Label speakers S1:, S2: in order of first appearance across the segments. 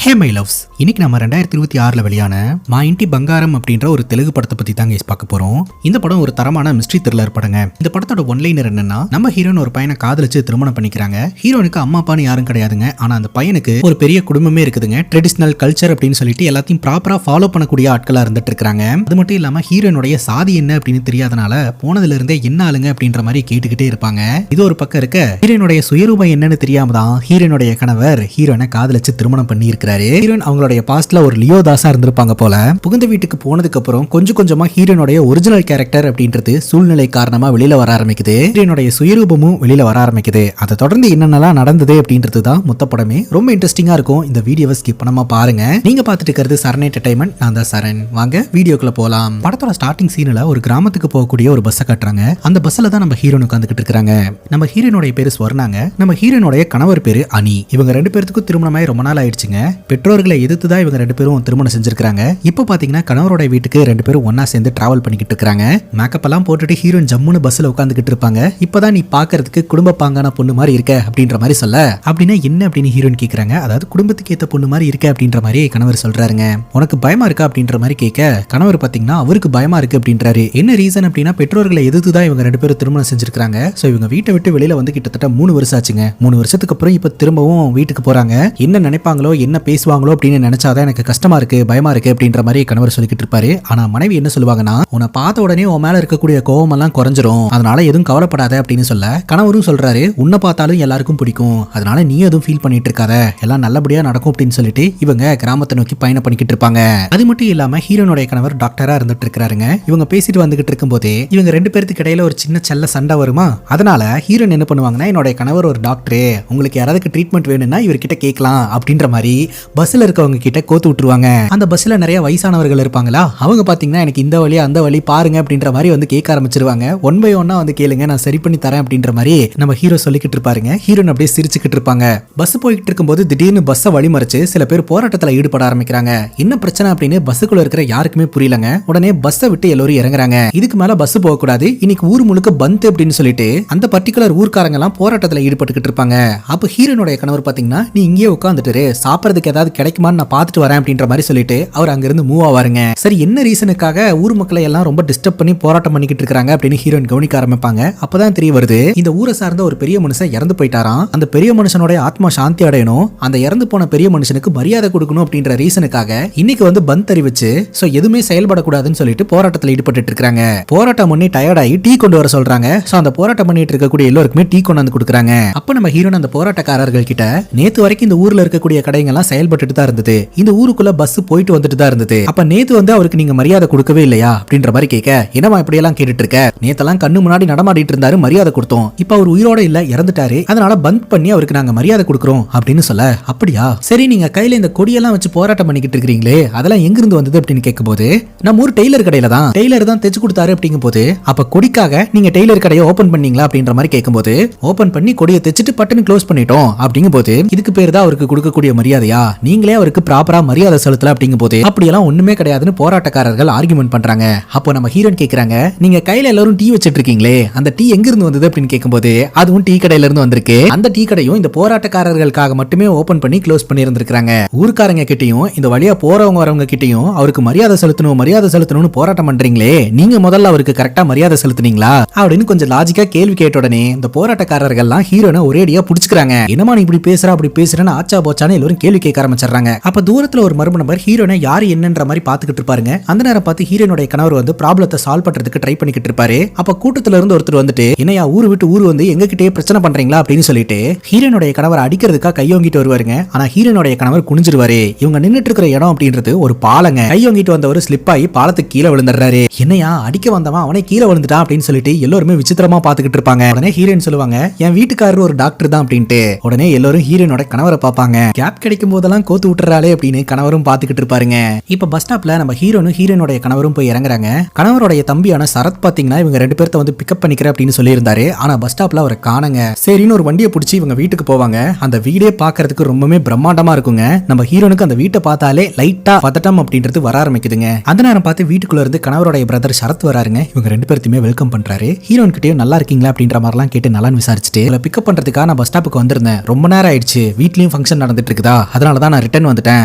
S1: Hey my loves, இன்னைக்கு நம்ம 2026 வெளியான மா இன்டி பங்காரம் அப்படின்ற ஒரு தெலுங்கு படத்தை பத்தி தாங்க பார்க்க போறோம். இந்த படம் ஒரு தரமான மிஸ்ட்ரி த்ரில்லர் படங்க. இந்த படத்தோட ஒன்லைனர் என்னன்னா, நம்ம ஹீரோன் ஒரு பையனை காதலிச்சு திருமணம் பண்ணிக்கிறாங்க. ஹீரோனுக்கு அம்மா அப்பான்னு யாரும் கிடையாதுங்க. ஆனா அந்த பையனுக்கு ஒரு பெரிய குடும்பமே இருக்குதுங்க. ட்ரெடிஷனல் கல்ச்சர் அப்படின்னு சொல்லிட்டு எல்லாத்தையும் ப்ராப்பரா ஃபாலோ பண்ணக்கூடிய ஆட்களா இருந்துட்டு இருக்காங்க. அது மட்டும் இல்லாம ஹீரோனுடைய சாதி என்ன அப்படின்னு தெரியாதனால போனதுல இருந்தே என்ன ஆளுங்க அப்படின்ற மாதிரி கேட்டுக்கிட்டே இருப்பாங்க. இது ஒரு பக்கம் இருக்க, ஹீரோனுடைய சுயரூபம் என்னன்னு தெரியாம தான் ஹீரோனுடைய கணவர் ஹீரோனை காதலிச்சு திருமணம் பண்ணி இருக்கிறாரு. ஹீரோன் அவங்களுடைய பாஸ்ட்ல ஒரு லியோ தாஸா இருந்திருப்பாங்க போல. புகுந்த வீட்டுக்கு போனதுக்கு அப்புறம் கொஞ்சம் கொஞ்சமா ஹீரோனுடைய ஒரிஜினல் கேரக்டர் அப்படின்றது சூழ்நிலை காரணமா வெளியில வர ஆரம்பிக்குது. ஹீரோனுடைய சுயரூபமும் வெளியில வர ஆரம்பிக்குது. அதை தொடர்ந்து என்னென்னலாம் நடந்தது அப்படின்றது தான் மொத்த படமே. ரொம்ப இன்ட்ரெஸ்டிங்கா இருக்கும். இந்த வீடியோவை ஸ்கிப் பண்ணாம பாருங்க. நீங்க பார்த்துட்டு இருக்கிறது சரண் என்டர்டைன்மெண்ட். நான் தான் சரண். வாங்க வீடியோக்குள்ள போலாம். படத்தோட ஸ்டார்டிங் சீன்ல ஒரு கிராமத்துக்கு போகக்கூடிய ஒரு பஸ்ஸை காட்டுறாங்க. அந்த பஸ்ல தான் நம்ம ஹீரோன் உட்காந்துக்கிட்டு இருக்காங்க. நம்ம ஹீரோனுடைய பேரு ஸ்வர்ணாங்க. நம்ம ஹீரோனுடைய கணவர் பேரு அனி. இவங்க ரெண்டு பேருக்கும் திருமணமாய் ரொம்ப நாள் ஆயிடுச்சுங்க. பெற்றோர்களை எதிர்த்து தான் இவங்க ரெண்டு பேரும் திருமணம் செஞ்சிருக்காங்க. இப்போ பாத்தீங்கன்னா கணவரோட வீட்டுக்கு ரெண்டு பேரும் ஒன்னா சேர்ந்து டிராவல் பண்ணிக்கிட்டு இருக்காங்க. மேக்கப் எல்லாம் போட்டுட்டு ஹீரோயின் ஜம்முன்னு பஸ்ல உட்காந்துக்கிட்டு இருப்பாங்க. இப்பதான் நீ பாக்குறதுக்கு குடும்ப பாங்கான பொண்ணு மாதிரி இருக்க அப்படின்ற மாதிரி சொல்ல, அப்படின்னா என்ன அப்படின்னு ஹீரோயின் கேக்குறாங்க. அதாவது குடும்பத்துக்கு ஏத்த பொண்ணு மாதிரி இருக்க அப்படின்ற மாதிரி கணவர் சொல்றாருங்க. உனக்கு பயமா இருக்கா அப்படின்ற மாதிரி கேட்க, கணவர் பாத்தீங்கன்னா அவருக்கு பயமா இருக்கு அப்படின்றாரு. என்ன ரீசன் அப்படின்னா, பெற்றோர்களை எதிர்த்து தான் இவங்க ரெண்டு பேரும் திருமணம் செஞ்சிருக்காங்க. சோ இவங்க வீட்டை விட்டு வெளியில வந்து கிட்டத்தட்ட 3 வருஷம் ஆச்சுங்க. 3 வருஷத்துக்கு அப்புறம் இப்ப திரும்பவும் வீட்டுக்கு போறாங்க. என்ன நினைப்பாங்களோ என்ன பேசுவாங்களோ அப்படின்னு நினைச்சாதான் எனக்கு கஷ்டமா இருக்கு, பயமா இருக்கு அப்படின்ற மாதிரி கணவர் சொல்லிக்கிட்டு இருப்பாரு. ஆனா மனைவி என்ன சொல்லுவாங்கன்னா, உன்னை பார்த்த உடனே உன் மேல இருக்கக்கூடிய கோவம் எல்லாம் குறைஞ்சிரும், அதனால எதுவும் கவலைப்படாத அப்படின்னு சொல்ல, கணவரும் சொல்றாரு, உன்னை பார்த்தாலும் எல்லாருக்கும் பிடிக்கும், அதனால நீ எதுவும் ஃபீல் பண்ணிட்டு இருக்காத, எல்லாம் நல்லபடியா நடக்கும் அப்படின்னு சொல்லிட்டு இவங்க கிராமத்தை நோக்கி பயணம் பண்ணிக்கிட்டு இருப்பாங்க. அது மட்டும் இல்லாம ஹீரோனுடைய கணவர் டாக்டரா இருந்துட்டு இருக்காருங்க. இவங்க பேசிட்டு வந்துகிட்டு இருக்கும் போதே இவங்க ரெண்டு பேருக்கு இடையில ஒரு சின்ன செல்ல சண்டை வருமா. அதனால ஹீரோன் என்ன பண்ணுவாங்கன்னா, என்னுடைய கணவர் ஒரு டாக்டரே, உங்களுக்கு யாராவது ட்ரீட்மெண்ட் வேணும்னா இவர்கிட்ட கேட்கலாம் அப்படின்ற மாதிரி பஸ்ல இருக்கவங்க கிட்ட கோத்து விட்டுருவாங்க. அந்த பஸ்ல நிறைய வயசானவர்கள் இருப்பாங்களா, அவங்க பாத்தீங்கன்னா எனக்கு இந்த வழி அந்த வழி பாருங்க அப்படின்ற மாதிரி வந்து கேட்க ஆரம்பிச்சிருவாங்க. ஒன் பை ஒன்னா வந்து கேளுங்க, நான் சரி பண்ணி தரேன் அப்படின்ற மாதிரி நம்ம ஹீரோ சொல்லிக்கிட்டு இருப்பாருங்க. ஹீரோன் அப்படியே சிரிச்சுக்கிட்டு இருப்பாங்க. பஸ் போய்கிட்டு இருக்கும்போது திடீர்னு பஸ்ஸை வழிமறிச்சு சில பேர் போராட்டத்தில் ஈடுபட ஆரம்பிக்கிறாங்க. என்ன பிரச்சனை அப்படின்னு பஸ்ஸுக்குள்ள இருக்கிற யாருக்குமே புரியலங்க. உடனே பஸ்ஸை விட்டு எல்லாரும் இறங்குறாங்க. இதுக்கு மேல பஸ் போக கூடாது, இன்னைக்கு ஊர் முழுக்க பந்த் அப்படின்னு சொல்லிட்டு அந்த பர்டிகுலர் ஊர்க்காரங்க எல்லாம் போராட்டத்தில் ஈடுபட்டுக்கிட்டு இருப்பாங்க. அப்ப ஹீரோனுடைய கணவர் பாத்தீங்கன்னா, நீ இங்கேயே உட்காந்துட்டு சாப்பிடறதுக்கு ஏதாவது கிடைக்குமான்னு நான் பார்த்துட்டு வரேன் அப்படின்ற மாதிரி சொல்லிட்டு அவர் அங்கிருந்து மூவ் ஆவாருங்க. சரி, என்ன ரீசனுக்காக ஊர் மக்களை எல்லாம் ரொம்ப டிஸ்டர்ப் பண்ணி போராட்டம் பண்ணிக்கிட்டு இருக்காங்க அப்படின்னு ஹீரோயின் கவனிக்க ஆரம்பிப்பாங்க. அப்பதான் தெரிய வருது, இந்த ஊரை சார்ந்த ஒரு பெரிய மனுஷன் இறந்து போயிட்டாராம். அந்த பெரிய மனுஷனோட ஆத்மா சாந்தி அடையணும், அந்த இறந்து போன பெரிய மனுஷனுக்கு மரியாதை கொடுக்கணும் அப்படின்ற ரீசனுக்காக இன்னைக்கு வந்து பந்த் அறிவிச்சு சோ எதுவுமே செயல்படக்கூடாதுன்னு சொல்லிட்டு போராட்டத்தில் ஈடுபட்டு இருக்காங்க. போராட்டம் பண்ணி டயர்டாகி டீ கொண்டு வர சொல்றாங்க. சோ அந்த போராட்டம் பண்ணிட்டு இருக்கக்கூடிய எல்லோருக்குமே டீ கொண்டு வந்து கொடுக்குறாங்க. அப்ப நம்ம ஹீரோன் அந்த போராட்டக்காரர்கள் கிட்ட, நேத்து வரைக்கும் இந்த ஊர்ல இருக்கக்கூடிய கடைகள் எல்லாம் செயல்பட்டு தான் இருந்தது, இந்த ஊருக்குள்ள பஸ் போயிட்டு வந்துட்டு தான் இருந்தது, அப்ப நேத்து வந்து அவருக்கு நீங்க மரியாதை கொடுக்கவே இல்லையா அப்படின்ற மாதிரி கேட்க, என்னமா இப்படி எல்லாம் கேட்டுட்டு இருக்க, நேத்தெல்லாம் கண்ணு முன்னாடி நடமாடிட்டு இருந்தாரு, மரியாதை கொடுத்தோம், இப்ப அவர் உயிரோட இல்ல, இறந்துட்டாரு, அதனால பந்த் பண்ணி அவருக்கு நாங்க மரியாதை கொடுக்கறோம் அப்படின்னு சொல்ல, அப்படியா சரி, நீங்க கையில இந்த கொடியெல்லாம் வச்சு போராட்டம் பண்ணிக்கிட்டு இருக்கீங்களே, அதெல்லாம் எங்க இருந்து வந்தது அப்படின்னு கேட்கும்போது, நம்ம ஊர் டெய்லர் கடையில தான், டெய்லர் தான் தைச்சு கொடுத்தாரு அப்படிங்கும் போது, அப்ப கொடிக்காக நீங்க டெய்லர் கடையை ஓபன் பண்ணீங்களா அப்படின்ற மாதிரி கேட்கும்போது, ஓபன் பண்ணி கொடியை தைச்சிட்டு பட்டுன்னு க்ளோஸ் பண்ணிட்டோம் அப்படிங்கும் போது, இதுக்கு பேர் தான் அவருக்கு கொடுக்கக்கூடிய மரியாதையா, நீங்களே அவருக்கு ப்ராப்பரா மரியாதை செலுத்தல அப்படிங்கும் போது, அப்படியெல்லாம் ஒண்ணுமே கிடையாதுன்னு போராட்டக்காரர்கள் ஆர்குமெண்ட் பண்றாங்க. அப்போ நம்ம ஹீரோன் கேக்குறாங்க, நீங்க கையில எல்லாரும் டீ வச்சிட்டு இருக்கீங்களே, அந்த டீ எங்க இருந்து வந்தது அப்படின்னு கேட்கும்போது, அதுவும் டீ கடையில இருந்து வந்திருக்கு, அந்த டீ கடையும் இந்த போராட்டக்காரர்களுக்காக மட்டுமே ஓபன் பண்ணி க்ளோஸ் பண்ணி இருந்திருக்காங்க. ஊர்க்காரங்க கிட்டையும் இந்த வழியா போறவங்க வரவங்க கிட்டையும் அவருக்கு மரியாதை செலுத்தணும்னு போராட்டம் பண்றீங்களே, நீங்க முதல்ல அவருக்கு கரெக்டா மரியாதை செலுத்துனீங்களா அப்படின்னு கொஞ்சம் லாஜிக்கா கேள்வி கேட்ட உடனே இந்த போராட்டக்காரர்கள் எல்லாம் ஹீரோனை ஒரேடியா புடிச்சுக்கிறாங்க. என்னமா நீ இப்படி பேசுற அப்படி பேசுறேன்னு ஆச்சா போச்சான்னு எல்லாரும் கேள்வி கேட்க ஆரம்பிச்சிடுறாங்க. அப்ப தூரத்துல ஒரு மர்ம நபர் ஹீரோனை யாரு என்னன்ற மாதிரி பாத்துக்கிட்டு இருப்பாருங்க. அந்த நேரம் பார்த்து ஹீரோனுடைய கணவர் வந்து ப்ராப்ளத்தை சால்வ் பண்றதுக்கு ட்ரை பண்ணிக்கிட்டு இருப்பாரு. அப்ப கூட்டத்துல இருந்து ஒருத்தர் வந்துட்டு, என்னையா ஊரு விட்டு ஊர் வந்து எங்க கிட்டே பிரச்சனை பண்றீங்களா அப்படின்னு சொல்லிட்டு ஹீரோனுடைய கணவர் அடிக்கிறதுக்காக கையோங்கிட்டு வருவாருங்க. ஆனா ஹீரோனுடைய கணவர் குனிஞ்சிருவாரு. இவங்க நின்னுட்டு இருக்கிற இடம் அப்படின்றது ஒரு பாலங்க. கையோங்கிட்டு வந்தவர் ஸ்லிப் ஆகி பாலத்துக்கு கீழே விழுந்துடுறாரு. என்னையா அடிக்க வந்தவன் அவனே கீழே விழுந்துட்டான் அப்படின்னு சொல்லிட்டு எல்லாருமே விசித்திரமா பாத்துக்கிட்டு இருப்பாங்க. உடனே ஹீரோயின் சொல்லுவாங்க, என் வீட்டுக்காரர் ஒரு டாக்டர் தான் அப்படின்ட்டு. உடனே எல்லாரும் ஹீரோனோட கணவரை பார்ப்பாங்க. கேப் கிடைக்கும் போதெல்லாம் கோத்து விட்டுறாளே அப்படின்னு கணவரும் பாத்துக்கிட்டு இருப்பாருங்க. இப்ப பஸ் ஸ்டாப்ல நம்ம ஹீரோனும் ஹீரோனுடைய கணவரும் போய் இறங்குறாங்க. கணவருடைய தம்பியான சரத் பாத்தீங்கன்னா இவங்க ரெண்டு பேர்த்த வந்து பிக்கப் பண்ணிக்கிறேன் அப்படின்னு சொல்லியிருந்தாரு. ஆனா பஸ் ஸ்டாப்ல அவரை காணங்க. சரின்னு ஒரு வண்டியை பிடிச்சி இவங்க வீட்டுக்கு போவாங்க. அந்த வீடே பாக்குறதுக்கு ரொம்பவே பிரம்மாண்டமா இருக்குங்க. நம்ம ஹீரோனுக்கு அந்த வீட்டை பார்த்தாலே லைட்டா பதட்டம் அப்படின்றது வர ஆரம்பிக்குதுங்க. அந்த நேரம் பார்த்து வீட்டுக்குள்ள இருந்து கணவருடைய பிரதர் சரத் வராருங்க. இவங்க ரெண்டு பேர்த்தையுமே வெல்கம் பண்றாரு. ஹீரோன் கிட்டயும் நல்லா இருக்கீங்களா அப்படின்ற மாதிரிலாம் கேட்டு நல்லா விசாரிச்சுட்டு பிக்கப் பண்றதுக்காக நான் பஸ் ஸ்டாப்புக்கு வந்திருந்தேன், ரொம்ப நேரம் ஆயிடுச்சு, வீட்லயும் ஃபங்க்ஷன் நடந்துட்டு இருக்குதா, அதனால தான் நான் ரிட்டர்ன் வந்துட்டேன்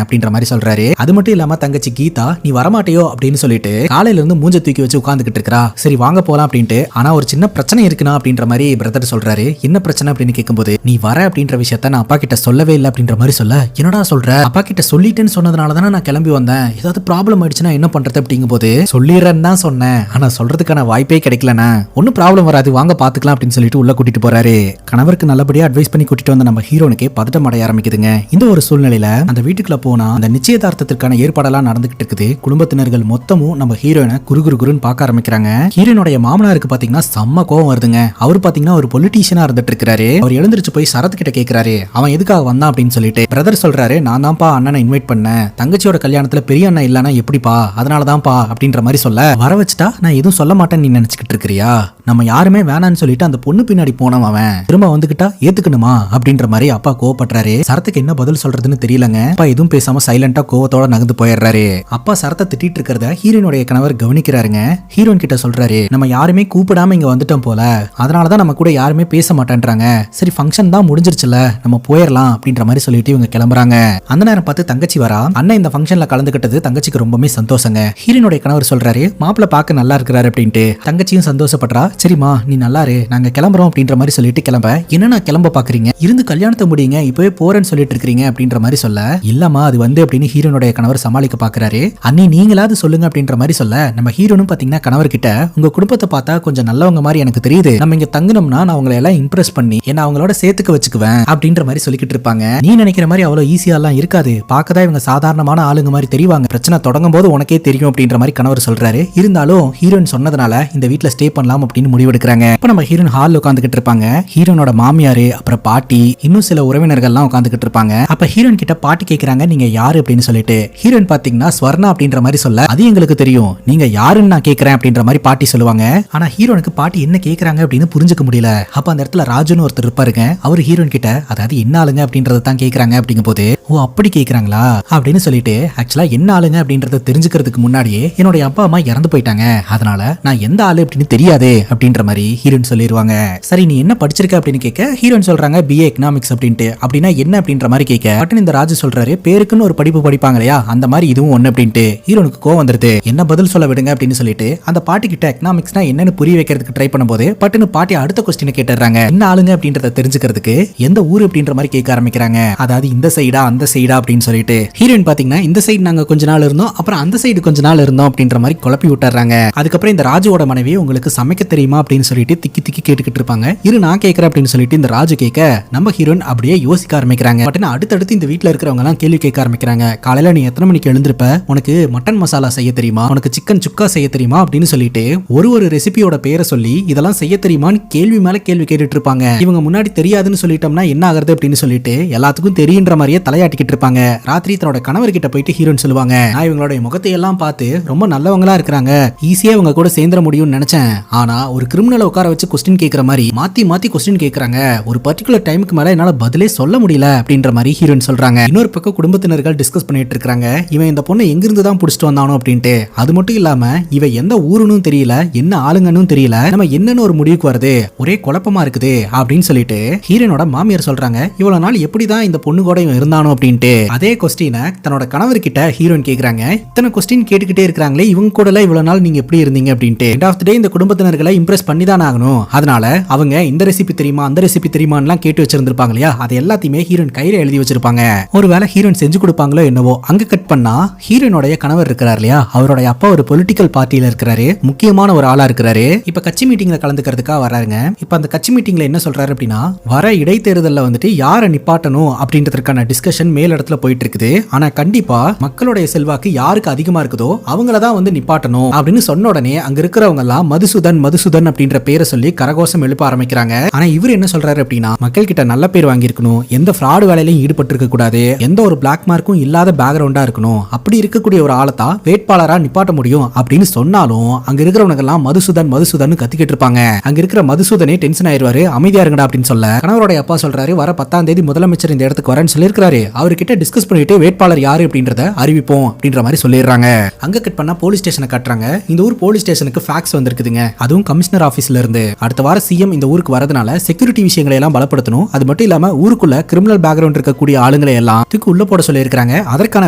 S1: அப்படின்ற மாதிரி சொல்றாரு. அது மட்டும் இல்லாம தங்கச்சி கீதா நீ வரமாட்டியோ அப்படின்னு சொல்லிட்டு காலையில இருந்து மூஞ்ச தூக்கி வச்சு உட்கார்ந்துகிட்டு இருக்கா. சரி வாங்க போலாம் அப்படின்ட்டு. ஆனா ஒரு சின்ன பிரச்சனை இருக்குனா அப்படின்ற மாதிரி பிரதர் சொல்றாரு. என்ன பிரச்சனை அப்படின்னு கேட்கும்போது நீ வர அப்படின்ற விஷயத்த நான் அப்பா கிட்ட சொல்லவே இல்லை அப்படின்ற மாதிரி சொல்ல, என்னடா சொல்ற, அப்பா கிட்ட சொல்லிட்டேன்னு சொன்னதுனால தானே நான் கிளம்பி வந்தேன், ஏதாவது ப்ராப்ளம் ஆயிடுச்சுன்னா என்ன பண்றது அப்படிங்கும் போது சொல்லிடுறேன்னு தான் சொன்னேன், ஆனா சொல்றதுக்கான வாய்ப்பே கிடைக்கலனா ஒன்னும் ப்ராப்ளம் வராது வாங்க பாத்துக்கலாம் அப்படின்னு சொல்லிட்டு உள்ள கூட்டிட்டு போறாரு. கணவருக்கு நல்லபடியா அட்வைஸ் பண்ணி கூட்டிட்டு வந்த நம்ம ஹீரோனுக்கே பதட்டம் அடைய ஆரம்பிக்குதுங்க. இந்த ஒரு சூழ்நிலையில அந்த வீட்டுக்குள்ள போனா அந்த நிச்சயதார்த்தத்திற்கான ஏற்பாடெல்லாம் நடந்துகிட்டு இருக்குது. குடும்பத்தினர்கள் மொத்தமும் நம்ம ஹீரோயினை குறுகுறுன்னு பார்க்க ஆரம்பிக்கிறாங்க. ஹீரோனுடைய மாமனாருக்கு பாத்தீங்கன்னா செம்ம கோவம் வருதுங்க. அவர் பாத்தீங்கன்னா ஒரு பொலிட்டீஷியனா இருந்துட்டு இருக்காரு. அவர் எழுந்திருச்சு போய் சரத் கிட்ட கேக்குறாரு அவன் எதுக்காக வந்தான் அப்படின்னு சொல்லிட்டு. பிரதர் சொல்றாரு நான் தான்ப்பா அண்ணனை இன்வைட் பண்ணேன், தங்கச்சியோட கல்யாணத்துல பெரிய அண்ணன் இல்லனா எப்படிப்பா, அதனாலதான்ப்பா அப்படின்ற மாதிரி சொல்ல, வர வச்சுட்டா நான் எதுவும் சொல்ல மாட்டேன்னு நீ நினைச்சுக்கிட்டு இருக்கிறியா, நம்ம யாருமே வேணான்னு சொல்லிட்டு அந்த பொண்ணு பின்னாடி போனவன் அவன் திரும்ப வந்துகிட்டா ஏத்துக்கணுமா அப்படின்ற மாதிரி அப்பா கோவப்படுறாரு. சரத்துக்கு என்ன பதில் சொல்றதுன்னு தெரியலங்க. அப்பா எதுவும் பேசாம சைலண்டா கோவத்தோட நகர்ந்து போயிடுறாரு. அப்பா சரத்தை திட்டிட்டு இருக்கிறத ஹீரோனுடைய கணவர் கவனிக்கிறாருங்க. ஹீரோன் கிட்ட சொல்றாரு நம்ம யாருமே கூப்பிடாம இங்க வந்துட்டோம் போல, அதனாலதான் நம்ம கூட யாருமே பேச மாட்டேன்றாங்க, சரி ஃபங்க்ஷன் தான் முடிஞ்சிருச்சுல நம்ம போயிடலாம் அப்படின்ற மாதிரி சொல்லிட்டு இவங்க கிளம்புறாங்க. அந்த நேரம் பார்த்து தங்கச்சி வரா. அண்ணன் இந்த ஃபங்க்ஷன்ல கலந்துகிட்டது தங்கச்சிக்கு ரொம்பவே சந்தோஷங்க. ஹீரோனுடைய கணவர் சொல்றாரு மாப்பிள்ள பார்க்க நல்லா இருக்கிறாரு அப்படின்ட்டு. தங்கச்சியும் சந்தோஷப்படுறா. சரிமா நீ நல்லா இரு நாங்க கிளம்புறோம் அப்படின்ற மாதிரி சொல்லிட்டு கிளம்ப, என்ன நான் கிளம்ப பாக்குறீங்க, இருந்து கல்யாணத்தை முடியுங்க இப்பவே போறேன்னு சொல்லிட்டு இருக்கீங்க அப்படின்ற மாதிரி சொல்ல, இல்லம்மா அது வந்து அப்படின்னு ஹீரோனுடைய கணவர் சமாளிக்க பாக்குறாரு. அண்ணி நீங்களாவது சொல்லுங்க அப்படின்ற மாதிரி சொல்ல, நம்ம ஹீரோனும் பாத்தீங்கன்னா கணவர் கிட்ட உங்க குடும்பத்தை பார்த்தா கொஞ்சம் நல்லவங்க மாதிரி எனக்கு தெரியுது, நம்ம இங்க தங்கணும்னா நான் அவங்களை எல்லாம் இம்ப்ரெஸ் பண்ணி என்ன அவங்களோட சேர்த்துக்க வச்சுக்குவேன் அப்படின்ற மாதிரி சொல்லிக்கிட்டு இருப்பாங்க. நீ நினைக்கிற மாதிரி அவ்வளவு ஈஸியா எல்லாம் இருக்காது, பார்க்கதான் இவங்க சாதாரணமான ஆளுங்க மாதிரி தெரிவாங்க, பிரச்சனை தொடங்கும் போது உனக்கே தெரியும் அப்படின்ற மாதிரி கணவர் சொல்றாரு. இருந்தாலும் ஹீரோயின் சொன்னதுனால இந்த வீட்டுல ஸ்டே பண்ணலாம் அப்படின்னு முடிவெடுக்கிறாங்க. இப்ப நம்ம ஹீரோயின் ஹால்ல உட்காந்துக்கிட்டு இருப்பாங்க. ஹீரோனோட மாமியாரு அப்புறம் பாட்டி இன்னும் சில உறவினர்கள் எல்லாம் உட்காந்துக்கிட்டு இருப்பாங்க. அப்ப ஹீரோயின் கிட்ட பாட்டி கேக்குறாங்க நீங்க யாரு அப்படின்னு சொல்லிட்டு. ஹீரோயின் பாத்தீங்கன்னா ஸ்வர்ணா அப்படின்ற மாதிரி சொல்ல, அது எங்களுக்கு தெரியும் நீங்க யாருன்னு நான் கேக்குறேன் அப்படின்ற மாதிரி பாட்டி சொல்லுவாங்க. ஆனா ஹீரோனுக்கு பாட்டி என்ன கேக்குறாங்க அப்படின்னு புரிஞ்சுக்க முடியல. அப்ப அந்த இடத்துல ராஜுன்னு ஒருத்தர் இருப்பாருங்க. அவர் ஹீரோயின் கிட்ட அதாவது என்ன ஆளுங்க அப்படின்றத தான் கேக்குறாங்க அப்படிங்கும் போது, ஓ அப்படி கேக்குறாங்களா அப்படின்னு சொல்லிட்டு, ஆக்சுவலா என்ன ஆளுங்க அப்படின்றத தெரிஞ்சுக்கிறதுக்கு முன்னாடியே என்னுடைய அப்பா அம்மா இறந்து போயிட்டாங்க, அதனால நான் எந்த ஆளு அப்படின்னு தெரியாதே அப்படின்ற மாதிரி ஹீரோயின் சொல்லிடுவாங்க. சரி நீ என்ன படிச்சிருக்க அப்படின்னு கேட்க ஹீரோயின் சொல்றாங்க பிஏ எக்கனாமிக்ஸ் அப்படின்ட்டு. அப்படின்னா என்ன அப்படின்ற மாதிரி கேட்க பட்டன் இந்த ராஜு சொல்றாரு பேருக்குன்னு ஒரு படிப்பு படிப்பாங்க இல்லையா அந்த மாதிரி இதுவும் ஒண்ணு அப்படின்ட்டு. ஹீரோனுக்கு கோவம் வந்துருது. என்ன பதில் சொல்ல விடுங்க அப்படின்னு சொல்லிட்டு அந்த பாட்டி கிட்ட எக்கனாமிக்ஸ்னா என்னன்னு புரிய வைக்கிறதுக்கு ட்ரை பண்ணும்போது பட்டுன்னு பாட்டி அடுத்த கொஸ்டினை கேட்டுறாங்க. என்ன ஆளுங்க அப்படின்றத தெரிஞ்சுக்கிறதுக்கு எந்த ஊர் அப்படின்ற மாதிரி கேட்க ஆரம்பிக்கிறாங்க. அதாவது இந்த சைடா அந்த சைடா அப்படின்னு சொல்லிட்டு. ஹீரோயின் பாத்தீங்கன்னா இந்த சைடு நாங்க கொஞ்ச நாள் இருந்தோம், அப்புறம் அந்த சைடு கொஞ்ச நாள் இருந்தோம் அப்படின்ற மாதிரி குழப்பி விட்டுறாங்க. அதுக்கப்புறம் இந்த ராஜுவோட மனைவி உங்களுக்கு சமைக்க தெரியுமா அப்படின்னு சொல்லிட்டு திக்கி திக்கி கேட்டுக்கிட்டு இருப்பாங்க. இரு நான் கேட்கறேன் அப்படின்னு சொல்லிட்டு இந்த ராஜு கேட்க நம்ம ஹீரோயின் அப்படியே யோசிக்க ஆரம்பிக்கிறாங்க. பட் அடுத்தடுத்து இந்த வீட்டுல இருக்கிறவங்க எல்லாம் கேள்வி கேட்க ஆரம்பிக்கிறாங்க. காலையில நீ எத்தனை மணிக்கு எழுந்திருப்ப, உனக்கு மட்டன் மசாலா செய்ய தெரியுமா, உனக்கு சிக்கன் சுக்கா செய்ய தெரியுமா அப்படின்னு சொல்லிட்டு ஒரு ரெசிபியோட பேரை சொல்லி இதெல்லாம் செய்ய தெரியுமான்னு கேள்வி மேல கேள்வி கேட்டுட்டு இருப்பாங்க. இவங்க முன்னாடி தெரியாதுன்னு சொல்லிட்டோம்னா என்ன ஆகுறது அப்படின்னு சொல்லிட்டு எல்லாத்துக்கும் தெரியுன்ற மாதிரியே தலையாட்டிக்கிட்டு இருப்பாங்க. ராத்திரி தன்னோட கணவர் கிட்ட போயிட்டு ஹீரோயின் சொல்லுவாங்க, நான் இவங்களுடைய முகத்தை எல்லாம் பார்த்து ரொம்ப நல்லவங்களா இருக்கிறாங்க, ஈஸியா இவங்க கூட சேர்ந்துட முடியும்னு நினைச்சேன், ஆனா ஒரு கிரிமினலை உட்கார வச்சு கொஸ்டின் கேட்கிற மாதிரி மாத்தி மாத்தி கொஸ்டின் கேட்கறாங்க, ஒரு பர்டிகுலர் டைமுக்கு மேல என்னால பதிலே சொல்ல முடியல அப்படின்ற மாதிரி ஹீரோயின் சொல்றாங்க. இன்னொரு பக்கம் குடும்பத்தினர்கள் டிஸ்கஸ் பண்ணிட்டு இருக்காங்க. இவன் இந்த பொண்ணை எங்கிருந்து தான் புடிச்சிட்டு வந்தானோ அப்படின்ட்டு. அது மட்டும் இல்லாம இவன் எந்த ஊருன்னு தெரியல, என்ன ஆளுங்கன்னு தெரியல, நம்ம என்னன்னு ஒரு முடிவுக்கு வருது, ஒரே குழப்பமா இருக்குது அப்படின்னு சொல்லிட்டு ஹீரோனோட மாமியார் சொல்றாங்க. இவ்வளவு நாள் எப்படிதான் இந்த பொண்ணு கூட இவன் இருந்தானோ அப்படின்ட்டு. அதே கொஸ்டினை தன்னோட கணவர் கிட்ட ஹீரோயின் கேக்குறாங்க. இத்தனை கொஸ்டின் கேட்டுக்கிட்டே இருக்காங்களே இவங்க கூட இவ்வளவு நாள் நீங்க எப்படி இருந்தீங்க அப்படின்ட்டு. எண்ட் ஆஃப் தி டே இந்த குடும்பத்தினர்களை இம்ப்ரெஸ் பண்ணி தான் ஆகணும், அதனால அவங்க இந்த ரெசிபி தெரியுமா அந்த ரெசிபி தெரியுமான்லாம் கேட்டு வச்சிருந்திருப்பாங்க இல்லையா, அது எல்லாத்தையுமே ஹீரோயின் கையில எழுதி வச்சிருப்பாங்க. ஒருவேளை ஹீரோயின் செஞ்சு கொடுப்பாங்களோ என்னவோ. அங்க கட் பண்ணா ஹீரோயினோட கணவர் இருக்கிறார் இல்லையா, அவருடைய அப்பா ஒரு பொலிட்டிக்கல் பார்ட்டியில இருக்கிறாரு, முக்கியமான ஒரு ஆளா இருக்கிறாரு. இப்ப கட்சி மீட்டிங்ல கலந்துக்கிறதுக்காக வராருங்க. இப்ப அந்த கட்சி மீட்டிங்ல என்ன சொல்றாரு அப்படின்னா, வர இடைத்தேர்தல்ல வந்துட்டு யாரை நிப்பாட்டணும் அப்படின்றதுக்கான டிஸ்கஷன் மேல் இடத்துல போயிட்டு இருக்குது, ஆனா கண்டிப்பா மக்களுடைய செல்வாக்கு யாருக்கு அதிகமா இருக்குதோ அவங்களதான் வந்து நிப்பாட்டணும் அப்படின்னு சொன்ன உடனே அங்க இருக்கிறவங்க எல்லாம் மதுசூதன் மதுசூதன் அப்படின்ற பேரை சொல்லி கரகோஷம் எழுப்ப ஆரம்பிக்கிறாங்க. ஆனா இவர் என்ன சொல்றாரு அப்படின்னா, மக்கள் கிட்ட நல்ல பேர் வாங்கியிருக்கணும், எந்த ஃப்ராடு வேலையிலையும் ஈடுபட்டு இருக்க கூடாது, எந்த ஒரு பிளாக் மார்க்கும் இல்லாத பேக்ரவுண்டா இருக்கணும், அப்படி இருக்கக்கூடிய ஒரு ஆளை தான் வேட்பாளரா நிப்பாட்ட முடியும் அப்படின்னு சொன்னாலும் அங்க இருக்கிறவங்க எல்லாம் மதுசூதன் மதுசூதன் கத்திக்கிட்டு இருப்பாங்க. அங்க இருக்கிற மதுசூதனே டென்ஷன் ஆயிருவாரு, அமைதியா இருங்கடா அப்படின்னு சொல்ல கணவருடைய அப்பா சொல்றாரு, வர 10ஆம் தேதி முதலமைச்சர் இந்த இடத்துக்கு வரேன்னு சொல்லியிருக்காரு, அவர்கிட்ட டிஸ்கஸ் பண்ணிட்டு வேட்பாளர் யாரு அப்படின்றத அறிவிப்போம் அப்படின்ற மாதிரி சொல்லிடுறாங்க. அங்க கட் பண்ணா போலீஸ் ஸ்டேஷனை காட்டுறாங்க. இந்த ஊர் போலீஸ் ஸ்டேஷனுக்கு ஃபேக்ஸ் வந்திருக்குதுங்க, அதுவும் கமிஷனர் ஆபீஸ்ல இருந்து. அடுத்த வாரம் சிஎம் இந்த ஊருக்கு வரதுனால செக்யூரிட்டி விஷயங்களை எல்லாம் பலப்படுத்தணும், அது மட்டும் இல்லாம ஊருக்குள்ள கிரிமினல் பேக்ரவுண்ட் இருக்கக்கூடிய ஆளுங்களை எல்லாம் தூக்கி உள்ள போட சொல்லி இருக்காங்க. அதற்கான